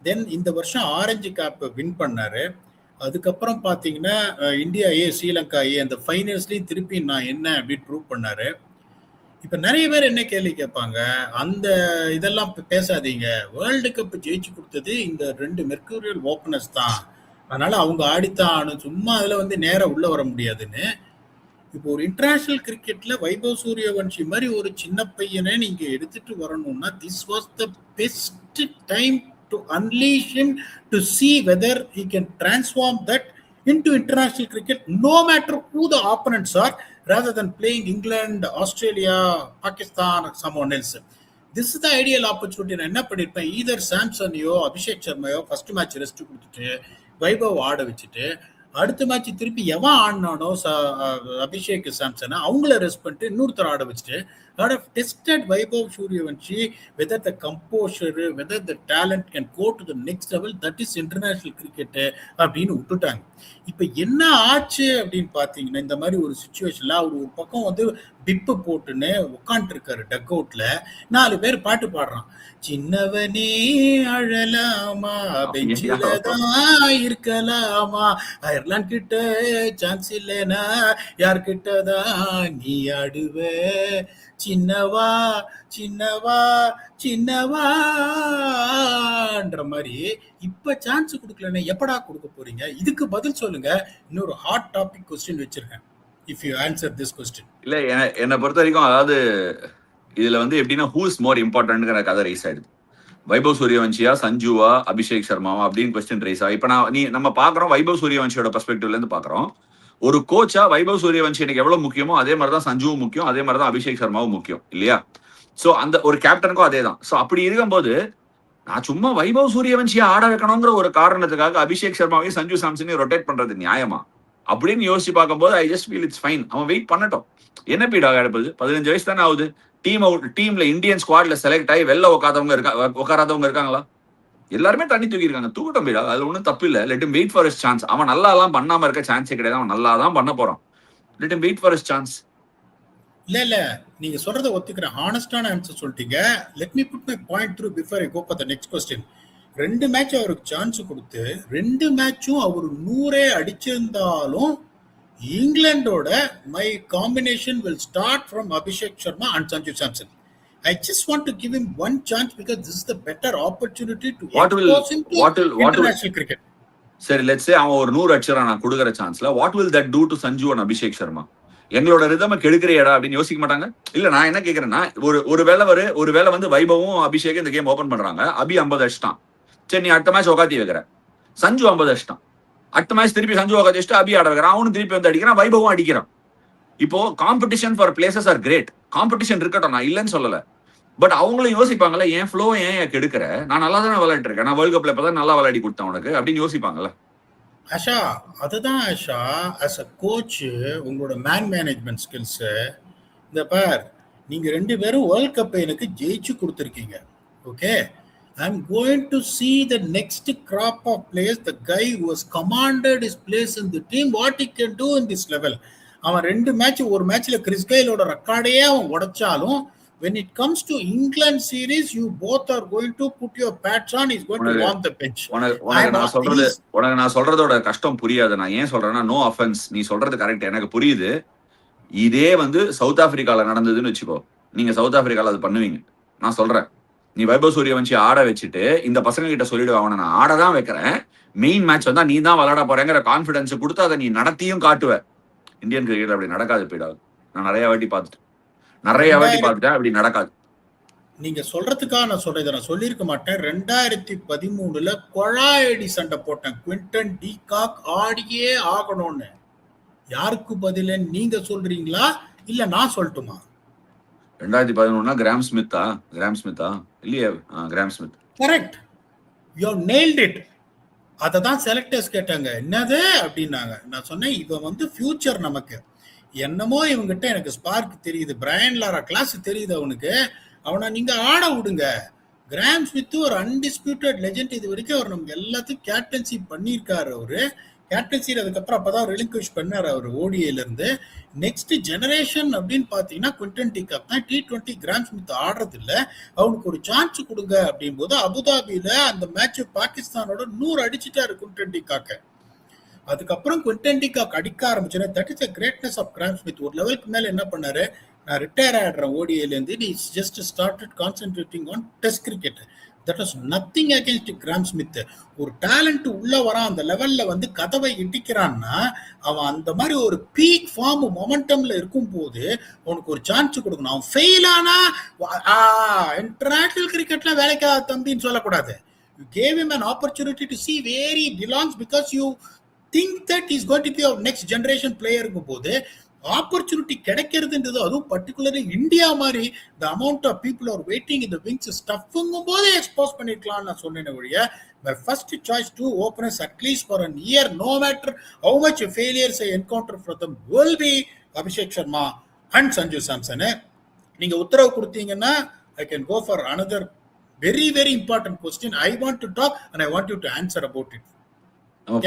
தென் இந்த வருஷம் ஆரஞ்சு கேப் வின் பண்ணாரு. அதுக்கப்புறம் பார்த்தீங்கன்னா இந்தியா ஸ்ரீலங்கா அந்த ஃபைனல்ஸ்லேயும் திருப்பி நான் என்ன அப்படின்னு ப்ரூவ் பண்ணாரு. இப்போ நிறைய பேர் என்ன கேள்வி கேட்பாங்க, அந்த இதெல்லாம் பேசாதீங்க, வேர்ல்டு கப் ஜெயிச்சு கொடுத்தது இந்த 2 மெர்க்கூரியல் ஓப்பனர்ஸ் தான், அதனால அவங்க ஆடித்தான் சும்மா அதில் வந்து நேராக உள்ள வர முடியாதுன்னு. இப்போ ஒரு இன்டர்நேஷனல் கிரிக்கெட்ல வைபவ் சூரியவன்ஷி மாதிரி ஒரு சின்ன பையனை நீங்க எடுத்துட்டு வரணும்னா this was the best time to unleash him to see whether he can transform that into international cricket no matter who the opponents are, rather than playing England, Australia, Pakistan or someone else. This is the ideal opportunity. நான் என்ன பண்ணிருப்பேன், either சாம்சனையோ அபிஷேக் சர்மையோ first match rest கொடுத்துட்டு வைபவ் ஆட வச்சுட்டு அடுத்த match திருப்பி எவன் ஆடினானோ அபிஷேக் சாம்சனை அவங்கள ரெஸ்ட் பண்ணிட்டு இன்னொருத்தர் ஆட வச்சுட்டு tested Vaibhav Suryavanshi whether the composure, whether the talent can go to the next level, that is international cricket அப்படின்னு விட்டுட்டாங்க. இப்போ என்ன ஆச்சு அப்படின்னு பார்த்தீங்கன்னா, இந்த மாதிரி ஒரு சுச்சுவேஷன்ல அவர் ஒரு பக்கம் வந்து பிப்பு போட்டுன்னு உட்காந்துட்டு இருக்காரு டக் அவுட்ல. 4 பேர் பாட்டு பாடுறான். சின்னவனே அழலாமா, பெஞ்சில தான் இருக்கலாமா, அயர்லாந்து கிட்ட சான்ஸ் இல்லைனா யார்கிட்டதான் நீ ஆடுவ, சின்னவா சின்னவா சின்னவான்ற மாதிரி. இப்ப சான்ஸ் கொடுக்கலன்னா எப்படா கொடுக்க போறீங்க? இதுக்கு பதில் சொல்லுங்க. இன்னொரு ஹாட் டாபிக் கொஸ்டின் வச்சிருக்கேன். If you answer this question. இல்ல, என்னை பொறுத்த வரைக்கும் அதாவது இதுல வந்து எப்படின்னா ஹூஸ் மோர் இம்பார்ட்டன்ட்ங்கிற கதை ரைஸ் ஆயிடுது. வைபவ் சூரியவன்ஷியா, சஞ்சுவா, அபிஷேக் சர்மாவா அப்படின்னு கொஸ்டின் ரைஸ் ஆகும். இப்ப நம்ம பாக்குறோம் வைபவ் சூரியவன்ஷியோட பெர்ஸ்பெக்டிவ்ல இருந்து பாக்குறோம். ஒரு கோச்சா வைபவ் சூரியவன்ஷி எனக்கு எவ்வளவு முக்கியமோ அதே மாதிரிதான் சஞ்சுவும் முக்கியம், அதே மாதிரிதான் அபிஷேக் சர்மாவும் முக்கியம் இல்லையா? சோ அந்த ஒரு கேப்டனுக்கும் அதே தான். சோ அப்படி இருக்கும்போது நான் சும்மா வைபவ் சூரியவன்ஷியை ஆட வைக்கணுங்கிற ஒரு காரணத்துக்காக அபிஷேக் சர்மாவையும் சஞ்சு சாம்சனையும் ரொட்டேட் பண்றது நியாயமா அப்படின்னு யோசிச்சு பார்க்கும்போது I just feel it's fine. அவன் வெயிட் பண்ணட்டும். என்ன பீடாக எடுப்பது? 15 வயசு தானே ஆகுது. டீம்ல இந்தியன் ஸ்குவாட்ல செலக்ட் ஆகி வெளில உட்காராதவங்க இருக்காங்களா? எல்லாருமே தண்ணி தூக்கி இருக்காங்க. தூக்கட்டும் பீடா, அது ஒன்றும் தப்பு இல்லை. Let him wait for his chance. அவன் நல்லா எல்லாம் பண்ணாம இருக்க சான்ஸே கிடையாது. அவன் நல்லா தான் பண்ண போறான். Let him wait for his chance. இல்ல நீங்க சொல்றதை ஒத்துக்கிறேன். ஹானஸ்டான ஆன்சர் சொல்லிட்டீங்க. Let me put my point through before I go for the next question. 2 match அவருக்கு சான்ஸ் கொடுத்து 2 மேட்சும் அவர் 100 அடிச்சிருந்தாலும் இங்கிலாண்டோட my combination will start from Abhishek Sharma and Sanju Samson. I just want to give him one chance because this is the better opportunity to expose him to international cricket. சரி, let's say அவன் ஒரு 100 அடிச்சறான் நான் கொடுக்குற சான்ஸ்ல. What will that do to Sanju and Abhishek Sharma? எங்களோட ரிதம கெடுக்கிறியடா அப்படின்னு யோசிக்க மாட்டாங்க? இல்ல, நான் என்ன கேக்குறேன்னா ஒரு வேளை வந்து வைபவும் அபிஷேக் இந்த கேம் ஓபன் பண்றாங்க. அபி 50 அடிச்சிட்டான். சரி, நீ அடுத்த மேட்ச் உட்காத்தி வைக்கிற. சஞ்சு 50 அடிச்சிட்டான். அடுத்த மேட்ச் திருப்பி சஞ்சு உட்காத்தி வச்சுட்டு அபி ஆட வைக்கிறான். அவனும் திருப்பி வந்து அடிக்கிறான், வைபவும் அடிக்கிறான். இப்போ competition for places are great. Competition இருக்கட்டும், நான் இல்லைன்னு சொல்லல. பட் அவங்களும் யோசிப்பாங்கல்ல, என் ஃப்ளோ ஏன் கெடுக்கிற? நான் நல்லா தானே விளையாட்டு இருக்கேன். நான் வேர்ல்ட் கப்ல இப்பதான் நல்லா விளையாடி கொடுத்தேன் உனக்கு அப்படின்னு யோசிப்பாங்கல்ல. ஆஷா, அதுதான் ஆஷா. ஆஸ் அ கோச் உங்களோட மேனேஜ்மெண்ட் ஸ்கில்ஸ் இந்த பார். நீங்க 2 பேரும் வேர்ல்ட் கப் எனக்கு ஜெயிச்சு கொடுத்துருக்கீங்க. Okay, I'm going to see the next crop of players, the guy who has commanded his place in the team, what he can do in this level. அவன் 2 match, ஒரு மேட்ச்ல Chris கெயிலோட ரெக்கார்டையே அவன் உடைச்சாலும் when it comes to England series, you both are going to put your pads on. He's going to warm the bench. உனக்கு நான் சொல்றதோட கஷ்டம் புரியாது. நான் ஏன் சொல்றேன்னா, நோ அஃபென்ஸ், நீ சொல்றது கரெக்ட், எனக்கு புரியுது. இதே வந்து சவுத் ஆப்பிரிக்கால நடந்ததுன்னு வச்சுக்கோ, நீங்க சவுத் ஆப்பிரிக்கால அது பண்ணுவீங்க. நான் சொல்றேன், நீ வைபவ் சூரியவன்ஷி ஆட வச்சுட்டு இந்த பசங்க கிட்ட சொல்லிடுவேன், அவனை நான் ஆட தான் வைக்கிறேன், மெயின் மேட்ச் வந்தா நீ தான் விளையாட போறேங்கிற கான்பிடன்ஸ் கொடுத்து அதை நீ நடத்தியும் காட்டுவ. இந்தியன் கிரிக்கெட் அப்படி நடக்காது போயிடாது. நான் நிறைய வாட்டி பார்த்துட்டேன், அப்படி நடக்காது. நீங்க சொல்றதுக்காக நான் சொல்றேன், நான் சொல்லியிருக்க மாட்டேன். 2013 கொழாயடி சண்டை போட்டேன். குவிண்டன் டி காக் ஆடியே ஆகணும்னு. யாருக்கு பதில நீங்க சொல்றீங்களா இல்ல நான் சொல்லட்டுமா? 2011 கிராம் ஸ்மித்தா இல்லையா? Gram Smith. Correct, you nailed it. அதை தான் செலக்டர்ஸ் கேட்டாங்க, என்னது அப்படின்னாங்க. நான் சொன்னேன், இவன் வந்து ஃபியூச்சர் நமக்கு. என்னமோ இவங்கிட்ட எனக்கு ஸ்பார்க் தெரியுது, பிரையன் லாரா கிளாஸ் தெரியுது அவனுக்கு. அவனை நீங்க ஆட விடுங்க. கிராம் ஸ்மித் ஒரு அன்டிஸ்பியூட்டட் லெஜெண்ட். இது வரைக்கும் அவர் நமக்கு எல்லாத்தையும் கேப்டன்சி பண்ணியிருக்காரு. அவரு கேப்டன்சி அதுக்கப்புறம் அப்பதான் ரிலிங்க்விஷ் பண்ணாரு அவர் ஓடிஐல இருந்து. நெக்ஸ்ட் ஜெனரேஷன் அப்படின்னு பாத்தீங்கன்னா குவிண்டன் டி காக் தான். T20 கிராம் ஸ்மித் ஆடுறது இல்ல, அவனுக்கு ஒரு சான்ஸ் கொடுங்க அப்படின் போது அபுதாபியில அந்த மேட்ச் பாகிஸ்தானோட 100 அடிச்சுட்டாரு குவிண்டன் டி காக்க. அதுக்கப்புறம் குவிண்டன் டி காக் அடிக்க ஆரம்பிச்சோன்னா that is the greatness of Graeme Smith. ஒரு லெவலுக்கு மேல என்ன பண்ணாரு, நான் ரிட்டையர் ஆயிடுறேன் ஓடிஐல இருந்து, he just started concentrating on test cricket. That was nothing against gram Smith. ஒரு டேலண்ட் உள்ள வரான், அந்த லெவல்ல வந்து கதவை இடிக்கிறான்னா அவன் அந்த மாதிரி ஒரு பீக் ஃபார்ம் மொமெண்டம்ல இருக்கும் போது அவனுக்கு ஒரு சான்ஸ் கொடுக்கணும். அவன் ஃபெயில் ஆனா இன்டர்நேஷனல் கிரிக்கெட்ல வேலைக்காக தம்பின்னு சொல்லக்கூடாது. You gave him an opportunity to see where he belongs because you think that he's going to be our next generation player. போது ஆப்பர்ச்சுனிட்டி கிடைக்கிறதுன்றது, அதுவும் பர்டிகுலர்லி இந்தியா மாதிரி the amount of people are waiting in the wings ஸ்டஃப்ங்கும் போதே expose பண்ணிருக்கலாம் நான் சொன்னேன் ஒழிய my first choice to openers at least for an year, no matter how much failures I encounter from them, will be Abhishek Sharma and Sanju Samson. நீங்க உத்தரவு கொடுத்தீங்கன்னா I can go for another very very important question. I want to talk and I want you to answer about it.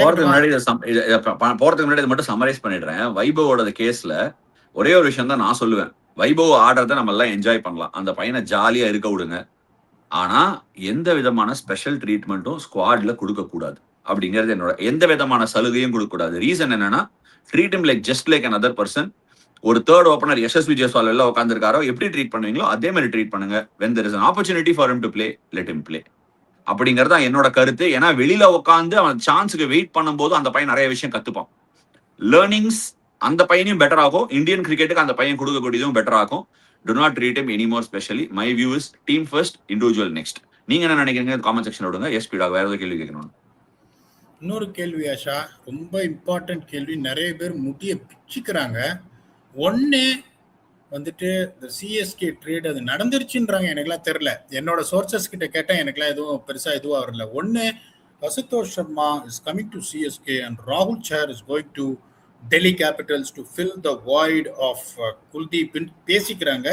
போறதுக்கு முன்னாடி மட்டும் summarise பண்ணிடுறேன். வைபவோட கேஸ்ல ஒரே ஒரு விஷயம் தான் நான் சொல்லுவேன். வைபவ் ஆடுறத நம்ம எல்லாம் என்ஜாய் பண்ணலாம். அந்த பையனை ஜாலியா இருக்க விடுங்க. ஆனா எந்த விதமான ஸ்பெஷல் ட்ரீட்மெண்ட்டும் ஸ்குவாட்ல கொடுக்க கூடாது அப்படிங்கிறது என்னோட. எந்த விதமான சலுகையும் கொடுக்க கூடாது. ரீசன் என்னன்னா, treat him like just like another person. ஒரு தேர்ட் ஓப்பனர் யசஸ்வி ஜெய்ஸ்வால் எல்லாம் உட்காந்துருக்காரோ எப்படி ட்ரீட் பண்ணுவீங்களோ அதே மாதிரி ட்ரீட் பண்ணுங்க. when there is an opportunity for him to play, let him play. அப்படிங்கறது தான் என்னோட கருத்து. ஏன்னா வெளியில உட்காந்து அவன் சான்ஸுக்கு வெயிட் பண்ணும்போது அந்த பையன் நிறைய விஷயம் கத்துப்பான். லேர்னிங்ஸ் அந்த பையனையும் பெட்டர் ஆகும். இந்தியன் கிரிக்கெட்டுக்கு அந்த பையன் கொடுக்கக்கூடியதும் பெட்டர் ஆகும். Do not treat him any more specially. My view is team first, individual next. நீங்க என்ன நினைக்கிறீங்க? காமெண்ட் செக்ஷன் விடுங்க. ஸ்பீடா வேற ஏதாவது கேள்வி கேட்கணும். இன்னொரு கேள்வி ஆஷா, ரொம்ப இம்பார்ட்டன்ட் கேள்வி. நிறைய பேர் முடிய பிச்சுக்கிறாங்க. ஒன்னு வந்துட்டு இந்த சிஎஸ்கே ட்ரேட் அது நடந்துருச்சுன்றாங்க. எனக்குலாம் தெரியல. என்னோட சோர்சஸ் கிட்ட கேட்டேன். எனக்குலாம் எதுவும் பெருசா எதுவும் வரல. ஒன்னு, Ashutosh Sharma is coming to CSK and ராகுல் Chahar is going to Delhi Capitals to fill the void of Kuldeep பேசிக்கிறாங்க.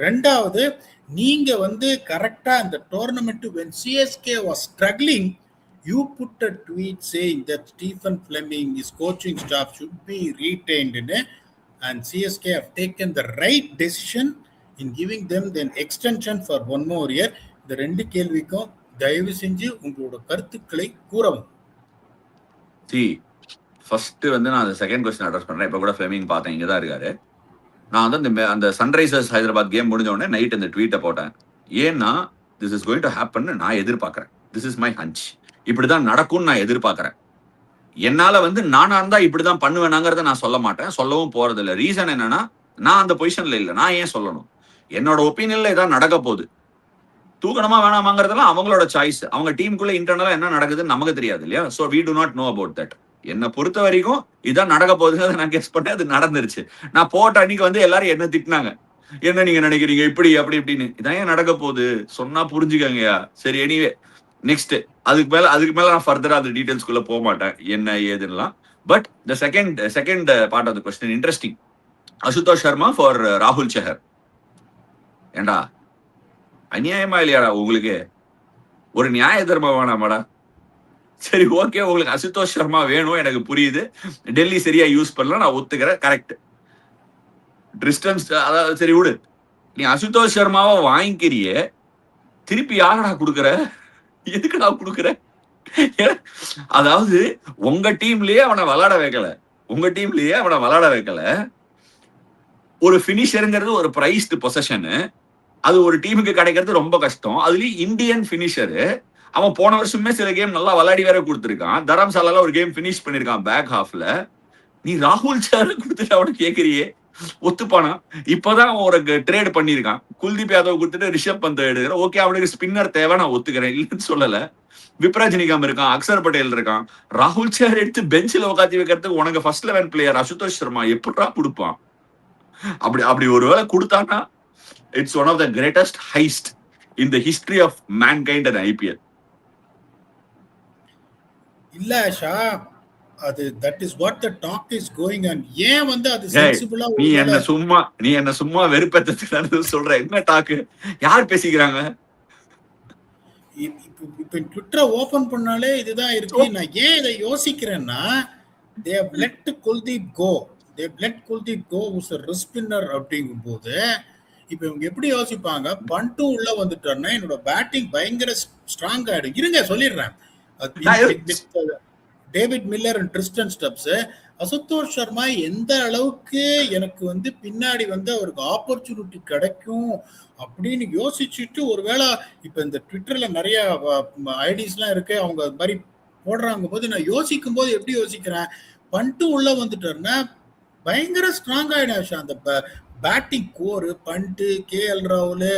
ரெண்டாவது, நீங்க வந்து கரெக்டா இந்த tournament when CSK was struggling, you put a tweet saying that Stephen Fleming, his coaching staff should be retained in it, and CSK have taken the right decision in giving them the extension for one more year. இந்த ரெண்டு கேள்விக்கும் தயவு செஞ்சு உங்களோட கருத்துக்களை கூறவும். First வந்து நான் அந்த செகண்ட் கொஸ்டின் அட்ரஸ் பண்றேன். இப்ப கூட ஃபிளெமிங் பார்த்தேன், இங்க தான் இருக்காரு. நான் வந்து அந்த சன்ரைசர்ஸ் ஹைதராபாத் கேம் முடிஞ்ச உடனே நைட் அந்த ட்வீட்டை போட்டேன். ஏன்னா this is going to happen நான் எதிர்பார்க்கறேன். This is my hunch. இப்படிதான் நடக்கும்னு நான் எதிர்பார்க்கறேன். என்னால வந்து நானா இருந்தா இப்படிதான் பண்ணுவேனாங்கிறத நான் சொல்ல மாட்டேன், சொல்லவும் போறது இல்லை. ரீசன் என்னன்னா, நான் அந்த பொசிஷன்ல இல்லை. நான் ஏன் சொல்லணும்? என்னோட ஒப்பீனியன்ல இதான் நடக்க போகுது. தூக்கணுமா வேணாமாங்கிறதெல்லாம் அவங்களோட சாய்ஸ். அவங்க டீமுக்குள்ள இன்டர்னலா என்ன நடக்குதுன்னு நமக்கு தெரியாது இல்லையா? So we do not know about that. என்னை பொறுத்த வரைக்கும் இதான் நடக்க போகுதுங்கிறத நான் கெஸ் பண்ணேன். அது நடந்துருச்சு. நான் போட்ட அன்னைக்கு வந்து எல்லாரும் என்ன திட்டினாங்க, என்ன நீங்க நினைக்கிறீங்க இப்படி அப்படி இப்படின்னு. இதான் ஏன் நடக்க போகுது சொன்னா புரிஞ்சுக்கங்கயா. சரி, எனிவே நெக்ஸ்ட் அதுக்கு மேல நான் ஃபர்தரா அந்த டீடைல்ஸ்குள்ள போக மாட்டேன் என்ன ஏதுலாம். But the second part of the question interesting. Ashutosh Sharma for ராகுல் சஹர். ஏண்டா அநியாயமா இல்லையாடா? உங்களுக்கு ஒரு நியாய தர்மம் வேணாமாடா? சரி, ஓகே, உங்களுக்கு அசுதோஷ் சர்மா வேணும், எனக்கு புரியுது. டெல்லி சரியா யூஸ் பண்ணலாம், நான் ஒத்துக்கிறேன், கரெக்ட். டிஸ்டன்ஸ் அதாவது சரி விடு. நீ அசுதோஷ் சர்மாவை வாங்கிக்கிறிய, திருப்பி யாரடா கொடுக்குற? எதுக்குடா கொடுக்குற? அதாவது உங்க டீம்லயே அவனை விளையாட வைக்கல. ஒரு பினிஷருங்கிறது ஒரு பிரைஸ்டு பொசிஷனு. அது ஒரு டீமுக்கு கிடைக்கிறது ரொம்ப கஷ்டம். அதுலயும் இந்தியன் பினிஷரு. அவன் போன வருஷமே சில கேம் நல்லா விளையாடி வேற கொடுத்துருக்கான். தரம்சாலால ஒரு கேம் பினிஷ் பண்ணிருக்கான் பேக் ஹாஃப்ல. நீ ராகுல் சார் கொடுத்துட்டு அவனை கேட்கறியே, ஒத்துப்பானா? இப்பதான் அவன் ஒரு ட்ரேட் பண்ணிருக்கான். குல்தீப் யாதவ் கொடுத்துட்டு ரிஷப் பந்த் எடுக்கிற. ஓகே, அவனுக்கு ஸ்பின்னர் தேவை, நான் ஒத்துக்கிறேன், இல்லைன்னு சொல்லல. விப்ராஜ் நிகாம் இருக்கான், அக்சர் பட்டேல் இருக்கான். ராகுல் சார் எடுத்து பெஞ்சில் உட்காந்து வைக்கிறதுக்கு உனக்கு ஃபர்ஸ்ட் 11 பிளேயர் அசுதோஷ் சர்மா எப்படா கொடுப்பான்? அப்படி ஒருவேளை கொடுத்தானா, it's one of the greatest heist in the history of mankind and IPL. இல்ல ஆஷா, அது that is what the talk is going on. ஏன் வந்து அது சென்சிபிளா நீ என்ன சும்மா வெறுப்பேத்துறதுக்கு சொல்ற? என்ன டாக்கு? யார் பேசிக்கிறாங்க? இப்ப ட்விட்டரை ஓபன் பண்ணாலே இதுதான் இருக்கு. நான் ஏன் இதை யோசிக்கிறேன்னா, they have let Kuldeep go who's a wrist spinner அப்படிங்கும் போது இப்ப இவங்க எப்படி யோசிப்பாங்க? பண்டு உள்ள வந்துட்டாருன்னா என்னோட பேட்டிங் பயங்கர ஸ்ட்ராங் ஆயிடும். இருங்க சொல்லிடுறேன். David Miller and Tristan stubs, Ashutosh Sharma எந்த அளவுக்கு எனக்கு வந்து பின்னாடி வந்து அவருக்கு ஆப்பர்ச்சுனிட்டி கிடைக்கும் அப்படின்னு யோசிச்சுட்டு, ஒருவேளை இப்ப இந்த ட்விட்டர்ல நிறைய ஐடிஸ்லாம் இருக்கு, அவங்க அது மாதிரி போடுறாங்க போது நான் யோசிக்கும் போது எப்படி யோசிக்கிறேன், பண்டு உள்ள வந்துட்டாருன்னா பயங்கர ஸ்ட்ராங் ஆயிடும். அந்த பேட்டிங் கோரு பண்டு, KL ராகுல்,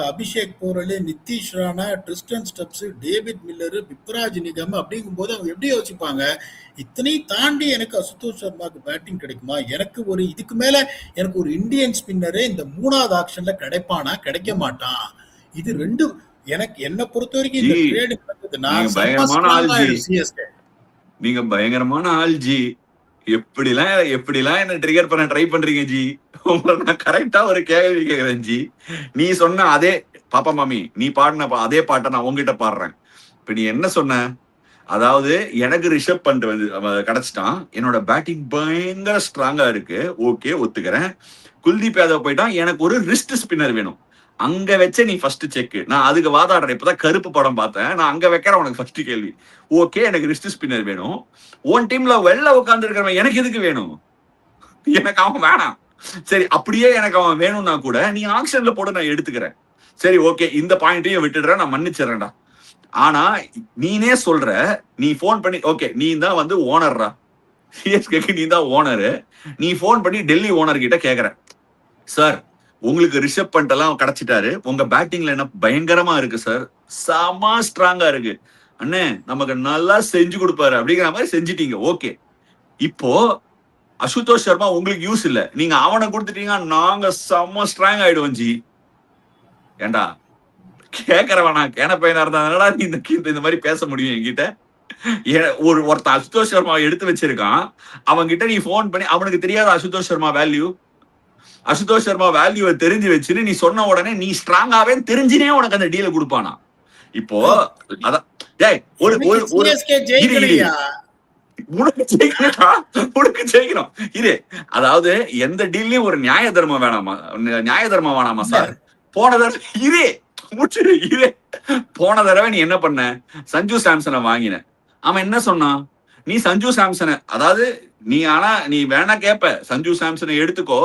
Abhishek borewell, Nitish Rana, Tristan stubs, David Miller, Vipraj Nigam அப்படிங்கும் போது அவங்க எப்படி யோசிப்பாங்க? இத்தனை தாண்டி எனக்கு அசுதோஷ் சர்மாக்கு பேட்டிங் கிடைக்குமா? எனக்கு ஒரு இதுக்கு மேல எனக்கு ஒரு இந்தியன் ஸ்பின்னரு இந்த 3வது ஆக்ஷன்ல கிடைப்பானா? கிடைக்க மாட்டான். இது ரெண்டு எனக்கு என்ன பொறுத்த வரைக்கும் இந்த ட்ரேட் நீங்க பயங்கரமான ஆள் ஜி. எப்படிலாம் என்ன ட்ரிகர் பண்ண ட்ரை பண்றீங்க ஜி? உங்களை நான் கரெக்டா ஒரு கேள்வி கேட்கிறேன் ஜி. நீ சொன்ன அதே பாப்பா மாமி, நீ பாடின அதே பாட்டை நான் உங்ககிட்ட பாடுறேன். இப்ப நீ என்ன சொன்ன? அதாவது எனக்கு ரிஷப் பண்ட் வந்து கிடைச்சிட்டான். என்னோட பேட்டிங் பயங்கர ஸ்ட்ராங்கா இருக்கு. ஓகே, ஒத்துக்கிறேன். குல்தீப் யாதவ் போயிட்டான். எனக்கு ஒரு ரிஸ்ட் ஸ்பின்னர் வேணும். அங்க வச்ச நீ ஃபர்ஸ்ட் செக். நான் அதுக்கு வாதாடுறேன். இப்பதான் கருப்பு படம் பார்த்தேன். நான் அங்க வைக்கிறேன் உனக்கு ஃபர்ஸ்ட் கேள்வி. ஓகே, எனக்கு ரிஸ்ட் ஸ்பின்னர் வேணும். உன் டீம்ல வெளில உட்கார்ந்து இருக்கிறவன் எனக்கு எதுக்கு வேணும்? எனக்கு அவன் வேணாம். சரி, அப்படியே எனக்கு அவன் வேணும்னா கூட நீ ஆக்ஷன்ல போட நான் எடுத்துக்கிறேன். சரி, ஓகே, இந்த பாயிண்ட்டையும் விட்டுடுறேன், நான் மன்னிச்சிடறேன்டா. ஆனா நீனே சொல்ற, நீ போன் பண்ணி, ஓகே நீ தான் வந்து ஓனர்ரா, சிஎஸ்கேக்கு நீ தான் ஓனரு, நீ போன் பண்ணி டெல்லி ஓனர் கிட்ட கேக்குற, சார் உங்களுக்கு ரிஷப் பண்ட் எல்லாம் கிடைச்சிட்டாரு, உங்க பேட்டிங்ல என்ன பயங்கரமா இருக்கு சார், செம ஸ்ட்ராங்கா இருக்கு அண்ணே, நமக்கு நல்லா செஞ்சு கொடுப்பாரு அப்படிங்கிற மாதிரி செஞ்சிட்டீங்க. ஓகே, இப்போ அசுதோஷ் சர்மா உங்களுக்கு யூஸ் இல்ல, நீங்க அவனை கொடுத்துட்டீங்க, நாங்க செம்ம ஸ்ட்ராங் ஆயிடுவோம் ஜி. ஏண்டா கேக்குறவனா கேன பையனா இருந்தா நீ இந்த மாதிரி பேச முடியும் என்கிட்ட? ஒருத்தன் அசுதோஷ் சர்மா எடுத்து வச்சிருக்கான், அவங்க கிட்ட நீ போன் பண்ணி, அவனுக்கு தெரியாத அசுதோஷ் சர்மா வேல்யூ, அசுதோஷ் சர்மா வேல்யூவை தெரிஞ்சு வச்சுன்னு நீ சொன்ன உடனே நீ ஸ்ட்ராங்காவே தெரிஞ்சுனே உனக்கு அந்த டீல கொடுப்பானா? இப்போ அதான் உனக்கு ஜெயிக்கணும் இது. அதாவது எந்த டீல்லயும் ஒரு நியாய தர்மம் வேணாமா சார்? போன தடவை போன தடவை நீ என்ன பண்ண? சஞ்சு சாம்சனை வாங்கின. அவன் என்ன சொன்னான்? நீ சஞ்சு சாம்சனை, அதாவது நீ வேணா கேப்ப, சஞ்சு சாம்சனை எடுத்துக்கோ,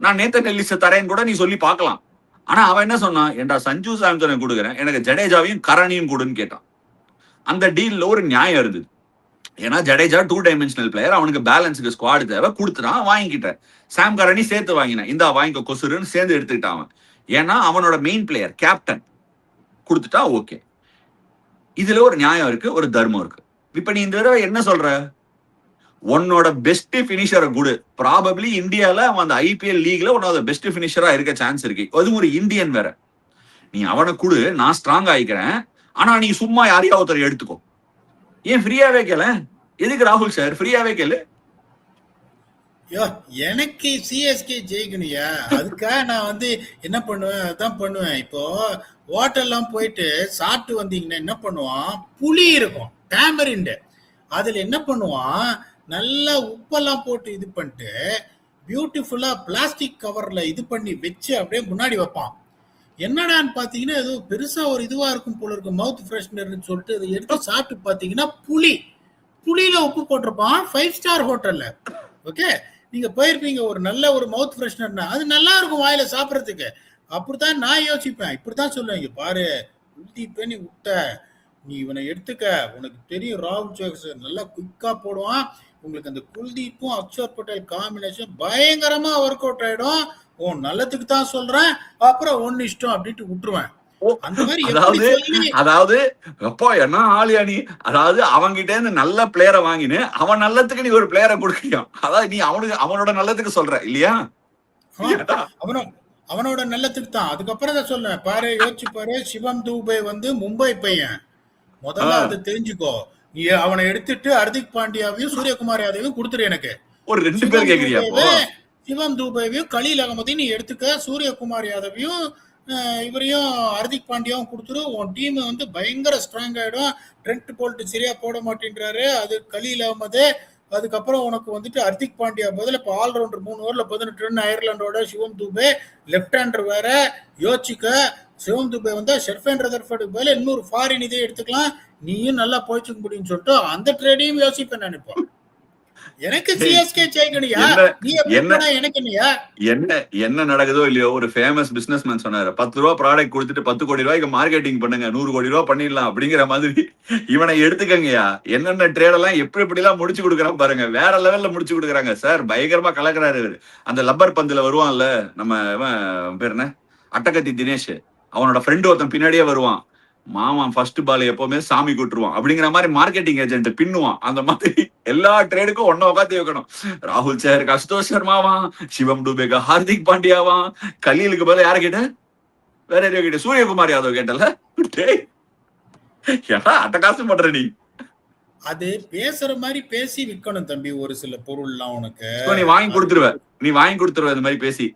நான் நேத்தன் எல்லிஸை தரேன்னு கூட நீ சொல்லி பார்க்கலாம். ஆனா அவன் என்ன சொன்னான்? ஏண்டா சஞ்சு சாம்சனை கொடுக்குறேன், எனக்கு ஜடேஜாவையும் கரணியும் கொடுன்னு கேட்டான். அந்த டீல்ல ஒரு நியாயம் இருந்தது. ஏன்னா ஜடேஜா 2 டைமென்ஷனல் பிளேயர், அவனுக்கு பேலன்ஸுக்கு ஸ்குவாட் தேவை, கொடுத்துட்டான், வாங்கிக்கிட்டேன். சாம் கரணி சேர்த்து வாங்கினேன், இந்தா வாங்கிக்கோ கொசுருன்னு சேர்ந்து எடுத்துக்கிட்டான் அவன். ஏன்னா அவனோட மெயின் பிளேயர், கேப்டன், கொடுத்துட்டா ஓகே. இதுல ஒரு நியாயம் இருக்கு, ஒரு தர்மம் இருக்கு. இப்ப நீ இந்த தடவை என்ன சொல்ற? உன்னோட பெஸ்ட் பினிஷரை குடு. ப்ராபப்ளி இந்தியால அவன் அந்த ஐபிஎல் லீக்ல உன்னோட பெஸ்ட் பினிஷரா இருக்க சான்ஸ் இருக்கு. அதுவும் ஒரு இந்தியன் வேற. நீ அவனை குடு, நான் ஸ்ட்ராங் ஆயிக்கிறேன். ஆனா நீ சும்மா யாரையா ஒருத்தர் எடுத்துக்கோ. ஏன் ஃப்ரீயாவே கேள? எதுக்கு ராகுல் சார் ஃப்ரீயாவே கேளு? எனக்கு சிஎஸ்கே ஜெயிக்கணுயா, அதுக்காக நான் வந்து என்ன பண்ணுவேன், அதான் பண்ணுவேன். இப்போ ஹோட்டல்லாம் போயிட்டு சாப்பிட்டு வந்தீங்கன்னா என்ன பண்ணுவான், புளி இருக்கும் டேமரிண்டு, அதுல என்ன பண்ணுவான், நல்லா உப்பெல்லாம் போட்டு இது பண்ணிட்டு பியூட்டிஃபுல்லா பிளாஸ்டிக் கவர்ல இது பண்ணி வச்சு அப்படியே முன்னாடி வைப்பான். என்னடான்னு பாத்தீங்கன்னா ஏதோ பெருசா ஒரு இதுவா இருக்கும் போல இருக்கு, மவுத் ஃப்ரெஷ்னர்னு சொல்லிட்டு அதை எடுத்து சாப்பிட்டு பாத்தீங்கன்னா புளியில உப்பு போட்டிருப்பான் 5 ஸ்டார் ஹோட்டல்ல. ஓகே, நீங்க போயிருப்பீங்க, ஒரு நல்ல ஒரு மவுத் ஃப்ரெஷ்னர்னா அது நல்லா இருக்கும் வாயில சாப்பிடறதுக்கு. அப்படித்தான் நான் யோசிப்பேன், இப்படித்தான் சொல்லுவேன். இங்க பாரு, குல்தீப்பே நீ விட்ட, நீ இவனை எடுத்துக்க, உனக்கு தெரியும் ராகுல் ஜோக்ஸ் நல்லா குயிக்கா போடுவான், உங்களுக்கு அந்த குல்தீப்பும் அக்ஷர் பட்டேல் காம்பினேஷன் பயங்கரமா ஒர்க் அவுட் ஆயிடும், உன் நல்லதுக்கு தான் சொல்றேன், அப்புறம் ஒன்னு இஷ்டம் அப்படின்ட்டு விட்டுருவேன். அந்த மாதிரி அதாவது அப்போ என்ன ஆளியா நீ? அதாவது அவங்கிட்ட இருந்து நல்ல பிளேயரை வாங்கினு அவன் நல்லதுக்கு நீ ஒரு பிளேயரை கொடுக்கணும். அதாவது நீ அவனோட நல்லதுக்கு சொல்ற இல்லையா? அவனோட நல்லதுக்கு தான். அதுக்கப்புறம் தான் சொல்றேன், பாரு யோசிச்சு பாரு, சிவம் தூபே வந்து மும்பை பையன், முதல்ல அதை தெரிஞ்சுக்கோ. நீ அவனை எடுத்துட்டு ஹர்திக் பாண்டியாவையும் சூரியகுமார் யாதவையும் கொடுத்துரு எனக்கு. ஒரு 2 பேர் கேக்குறியா? சிவம் தூபேவையும் கலீல் அகமதையும் நீ எடுத்துக்க, சூரியகுமார் யாதவையும் இவரையும் ஹர்திக் பாண்டியாவும் கொடுத்துரு. உன் டீம் வந்து பயங்கர ஸ்ட்ராங் ஆயிடும். ட்ரெண்ட் போல்ட் சரியா போட மாட்டேன்றாரு, அது கலீல் அகமது. அதுக்கப்புறம் உனக்கு வந்துட்டு ஹர்திக் பாண்டியா பதில் இப்போ ஆல்ரவுண்டர் 3 ஓவர்ல 18 ரன் அயர்லாண்டோட சிவம் துபே, லெப்ட் ஹேண்டர் வேற, யோசிக்க. சிவம் துபே வந்து ஷெர்ஃபேன் ரதர்ஃபோர்டுக்கு பதில் இன்னொரு ஃபாரின் இதே எடுத்துக்கலாம், நீயும் நல்லா போய்ச்சுக்க முடியும்னு சொல்லிட்டு அந்த ட்ரேடையும் யோசிப்பேன் நினைப்போம். எனக்கு சிஎஸ்கே ஜெயிக்கணும்யா, நீ எப்படினா எனக்கு என்னையா? என்ன நடக்குதோ இல்லையோ, ஒரு ஃபேமஸ் பிசினஸ்மேன் சொன்னாரு, 10 ரூபாய் ப்ராடக்ட் கொடுத்துட்டு 10 கோடி ரூபாய்க்கு மார்க்கெட்டிங் பண்ணுங்க, 100 கோடி ரூபாய் பண்ணிடலாம் அப்படிங்கிற மாதிரி இவனை எடுத்துக்கங்கயா. என்னென்ன ட்ரேட் எல்லாம் எப்படி எல்லாம் முடிச்சு கொடுக்குறான் பாருங்க, வேற லெவல்ல முடிச்சு கொடுக்குறாங்க சார். பயங்கரமா கலக்குறாரு. அந்த லப்பர் பந்துல வருவான்ல நம்ம பேர் என்ன, அட்டகத்தி தினேஷ், அவனோட ஃப்ரெண்டு ஒருத்தன் பின்னாடியே வருவான், மாமா ஃபர்ஸ்ட் பால் எப்பவுமே சாமி கூட்டுருவான் அப்படிங்கிற மாதிரி மார்க்கெட்டிங் ஏஜென்ட் பின்னுவான். அந்த மாதிரி எல்லா ட்ரேடுக்கும் ஒன்ன உட்காந்து வைக்கணும். ராகுல் சேருக்கு அசுதோஷ் சர்மாவா, சிவம் டூபேக்கு ஹார்திக் பாண்டியாவா, கலீலுக்கு பதில் யார கேட்ட, வேற யாரையோ கேட்ட, சூரியகுமார் யாதவ் கேட்டல. அட்டகாசம் பண்ற நீ. அது பேசுற மாதிரி பேசி விற்கணும் தம்பி ஒரு சில பொருள்லாம் உனக்கு. நீ வாங்கி கொடுத்துருவ, இந்த மாதிரி பேசி.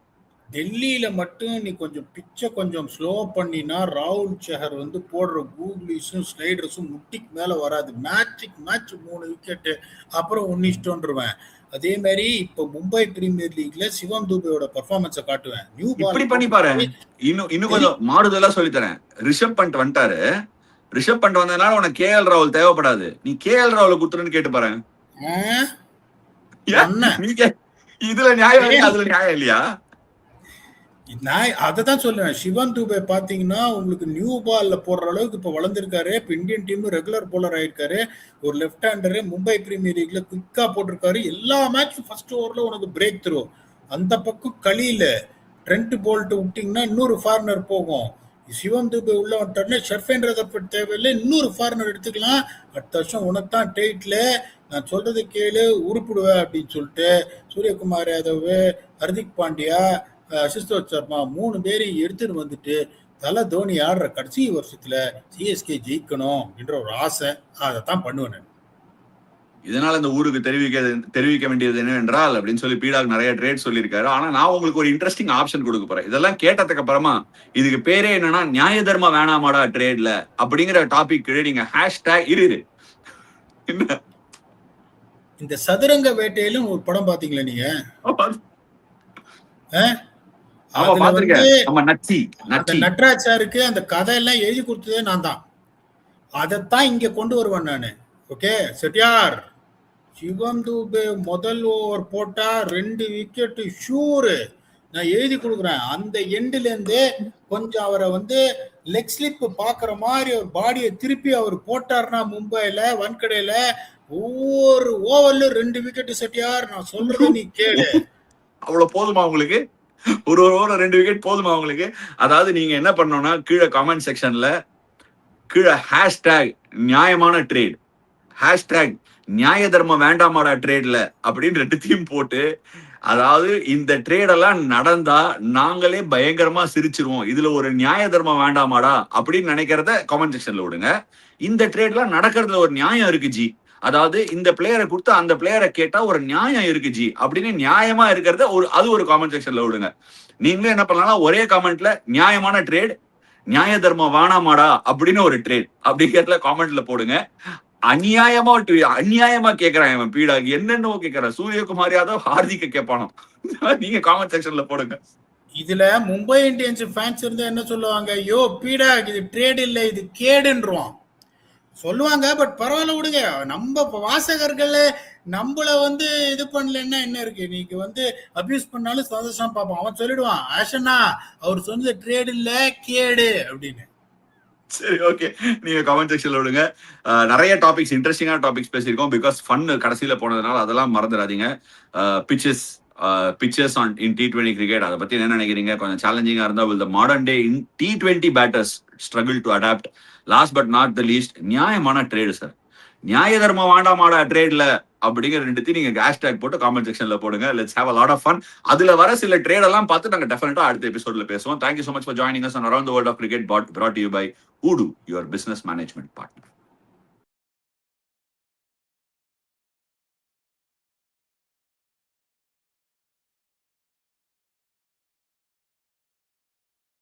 டெல்லியில மட்டும் நீ கொஞ்சம் பிச்சை கொஞ்சம் ஸ்லோ பண்ணினா ராகுல் சஹர் வந்து போடுற கூகுளிஸும் ஸ்லைடர்ஸும் முட்டிக்கு மேல வராது. மேட்ச் 3 விக்கெட்டு அப்புறம் 1-1 அதே மாதிரி இப்ப மும்பை பிரீமியர் லீக்ல சிவம் தூபையோட பெர்ஃபார்மன்ஸை காட்டுவேன். நியூ இப்படி பால் பண்ணி பாரு. இன்னும் கொஞ்சம் மாறுதலா சொல்லி தரேன். ரிஷப் பண்ட் வந்துட்டாரு. ரிஷப் பண்ட் வந்ததுனால உனக்கு கேஎல் ராகுல் தேவைப்படாது. நீ கேஎல் ராகுல குத்துறன்னு கேட்டு பாரு. இதுல நியாயம் இல்லையா, அதுல நியாயம் இல்லையா? நான் அதை தான் சொல்லுவேன். சிவன் தூபே பாத்தீங்கன்னா உங்களுக்கு நியூ பால்ல போடுற அளவுக்கு இப்ப வளர்ந்துருக்காரு. இப்ப இந்தியன் டீம் ரெகுலர் போலர் ஆயிருக்காரு. ஒரு லெஃப்ட் ஹேண்டரு மும்பை பிரீமியர் லீக்ல குயிக்கா போட்டிருக்காரு. எல்லா மேட்சும் ஃபர்ஸ்ட் ஓவர்ல உனக்கு பிரேக் த்ரூ. அந்த பக்கம் கலியில ட்ரெண்ட் போல்ட் விட்டீங்கன்னா இன்னொரு ஃபார்னர் போகும். சிவம் தூபே உள்ள வந்துட்டாருன்னா ஷர்ஃபேன் ரதர்ஃபர்ட் தேவையில்லை, இன்னொரு ஃபார்னர் எடுத்துக்கலாம். அடுத்த வருஷம் உனக்கு தான் டெய்ட்ல நான் சொல்றது கேளு உருப்பிடுவேன் அப்படின்னு சொல்லிட்டு சூரியகுமார் யாதவ், ஹர்திக் பாண்டியா, அசிஸ்தோத் சர்மா 3 பேரையும் எடுத்துட்டு வந்துட்டு தலை தோனி ஆடுற கடைசி வருஷத்துல சிஎஸ்கே ஜெயிக்கணும் அப்படின்ற ஒரு ஆசை. அதைத்தான் பண்ணுவேன். இதனால இந்த ஊருக்கு தெரிவிக்க வேண்டியது என்னவென்றால் அப்படின்னு சொல்லி பீடாக் நிறைய ட்ரேட் சொல்லியிருக்காரு. ஆனா நான் உங்களுக்கு ஒரு இன்ட்ரெஸ்டிங் ஆப்ஷன் கொடுக்க போறேன். இதெல்லாம் கேட்டதுக்கு அப்புறமா இதுக்கு பேரே என்னன்னா நியாய தர்ம வேணாமாடா ட்ரேட்ல அப்படிங்கிற டாபிக் நீங்க ஹேஷ்டேக் இரு. இந்த சதுரங்க வேட்டையிலும் ஒரு படம் பாத்தீங்களா நீங்க? நட்ராஜ் சாருக்கு அந்த கதையெல்லாம் எழுதி கொடுத்ததே நான் தான். அதைத்தான் இங்க கொண்டு வருவேன் நானு. ஓகே செட்டியார், சிவம் தூபே முதல் ஓவர் போட்டா 2 விக்கெட் ஷூரு, நான் எழுதி கொடுக்குறேன். அந்த எண்டுல இருந்து கொஞ்சம் அவரை வந்து லெக் ஸ்லிப் பாக்குற மாதிரி ஒரு பாடியை திருப்பி அவர் போட்டாருன்னா மும்பைல வன்கடையில ஒவ்வொரு ஓவர்ல 2 விக்கெட் செட்டியார். நான் சொல்றது நீ கேளு. அவ்வளவு போதுமா உங்களுக்கு? ஒரு ஓவர் 2 விக்கெட் போதுமா உங்களுக்கு? அதாவது நீங்க என்ன பண்ணணும்னா கீழே கமெண்ட் செக்ஷன்ல கீழே ஹேஷ்டேக் நியாயமான ட்ரேட், ஹேஷ்டேக் நியாய தர்மம் வேண்டாமாடா ட்ரேட்ல அப்படின்னு 2 போட்டு, அதாவது இந்த ட்ரேடெல்லாம் நடந்தா நாங்களே பயங்கரமா சிரிச்சிருவோம், இதுல ஒரு நியாய தர்மம் வேண்டாமாடா அப்படின்னு நினைக்கிறத கமெண்ட் செக்ஷன்ல விடுங்க. இந்த ட்ரேட்லாம் நடக்கிறதுல ஒரு நியாயம் இருக்கு ஜி, அதாவது இந்த பிளேயரை கொடுத்து அந்த பிளேயரை கேட்டா ஒரு நியாயம் இருக்கு ஜி அப்படின்னு நியாயமா இருக்கிறத அது ஒரு காமெண்ட் செக்ஷன்ல விடுங்க. நீங்களே என்ன பண்ணலாம், ஒரே காமெண்ட்ல நியாயமான ட்ரேட், நியாய தர்மம் வேணாமாடா அப்படின்னு ஒரு ட்ரேட் அப்படிங்கிறதுல காமெண்ட்ல போடுங்க. அநியாயமா கேட்கறான் இவன் பீடாக், என்னென்னவோ கேட்கறான். சூரியகுமார் யாதவ் ஹார்திக்க கேட்பானோ. நீங்க காமெண்ட் செக்ஷன்ல போடுங்க. இதுல மும்பை இந்தியன்ஸ் ஃபேன்ஸ் இருந்தா என்ன சொல்லுவாங்க, ஐயோ பீடாக் இது ட்ரேட் இல்ல இது கேடுன்றான் சொல்லுவாங்க. பட் பரவாயில்ல விடுங்க, நம்ம வாசகர்கள் நம்மள வந்து இது பண்ணலன்னா என்ன இருக்கு, நீங்க வந்து அபியூஸ் பண்ணாலும் சந்தோஷம் பார்ப்போம். அவன் சொல்லிடுவான் ஆஷனா அவர் சொன்னது ட்ரேட் இல்ல கேடு அப்படின்னு. சரி ஓகே, நீங்க கமெண்ட் செக்ஷன்ல விடுங்க. நிறைய டாபிக்ஸ் இன்ட்ரெஸ்டிங்கான டாபிக்ஸ் பேசியிருக்கோம். பிகாஸ் ஃபன் கடைசியில போனதுனால அதெல்லாம் மறந்துடாதீங்க. Pitches on in T20 cricket அதை பத்தி என்ன நினைக்கிறீங்க? கொஞ்சம் சேலஞ்சிங்கா இருந்தா will the modern day in T20 batters struggle to adapt? Last but not the least, நியாயமான ட்ரேடு சார், நியாய தர்மம் வேண்டாமாடா ட்ரேட்ல அப்படிங்கிற 2 நீங்க ஹேஷ்டேக் போட்டு காமெண்ட் செக்ஷன்ல போடுங்க. Let's have a lot of fun. அதுல வர சில ட்ரேட் எல்லாம் பார்த்து நாங்க டெஃபினட்டா அடுத்த எபிசோட்ல பேசுவோம். Thank you so much for joining us on Around the World of Cricket, brought to you by Udu, your business management partner.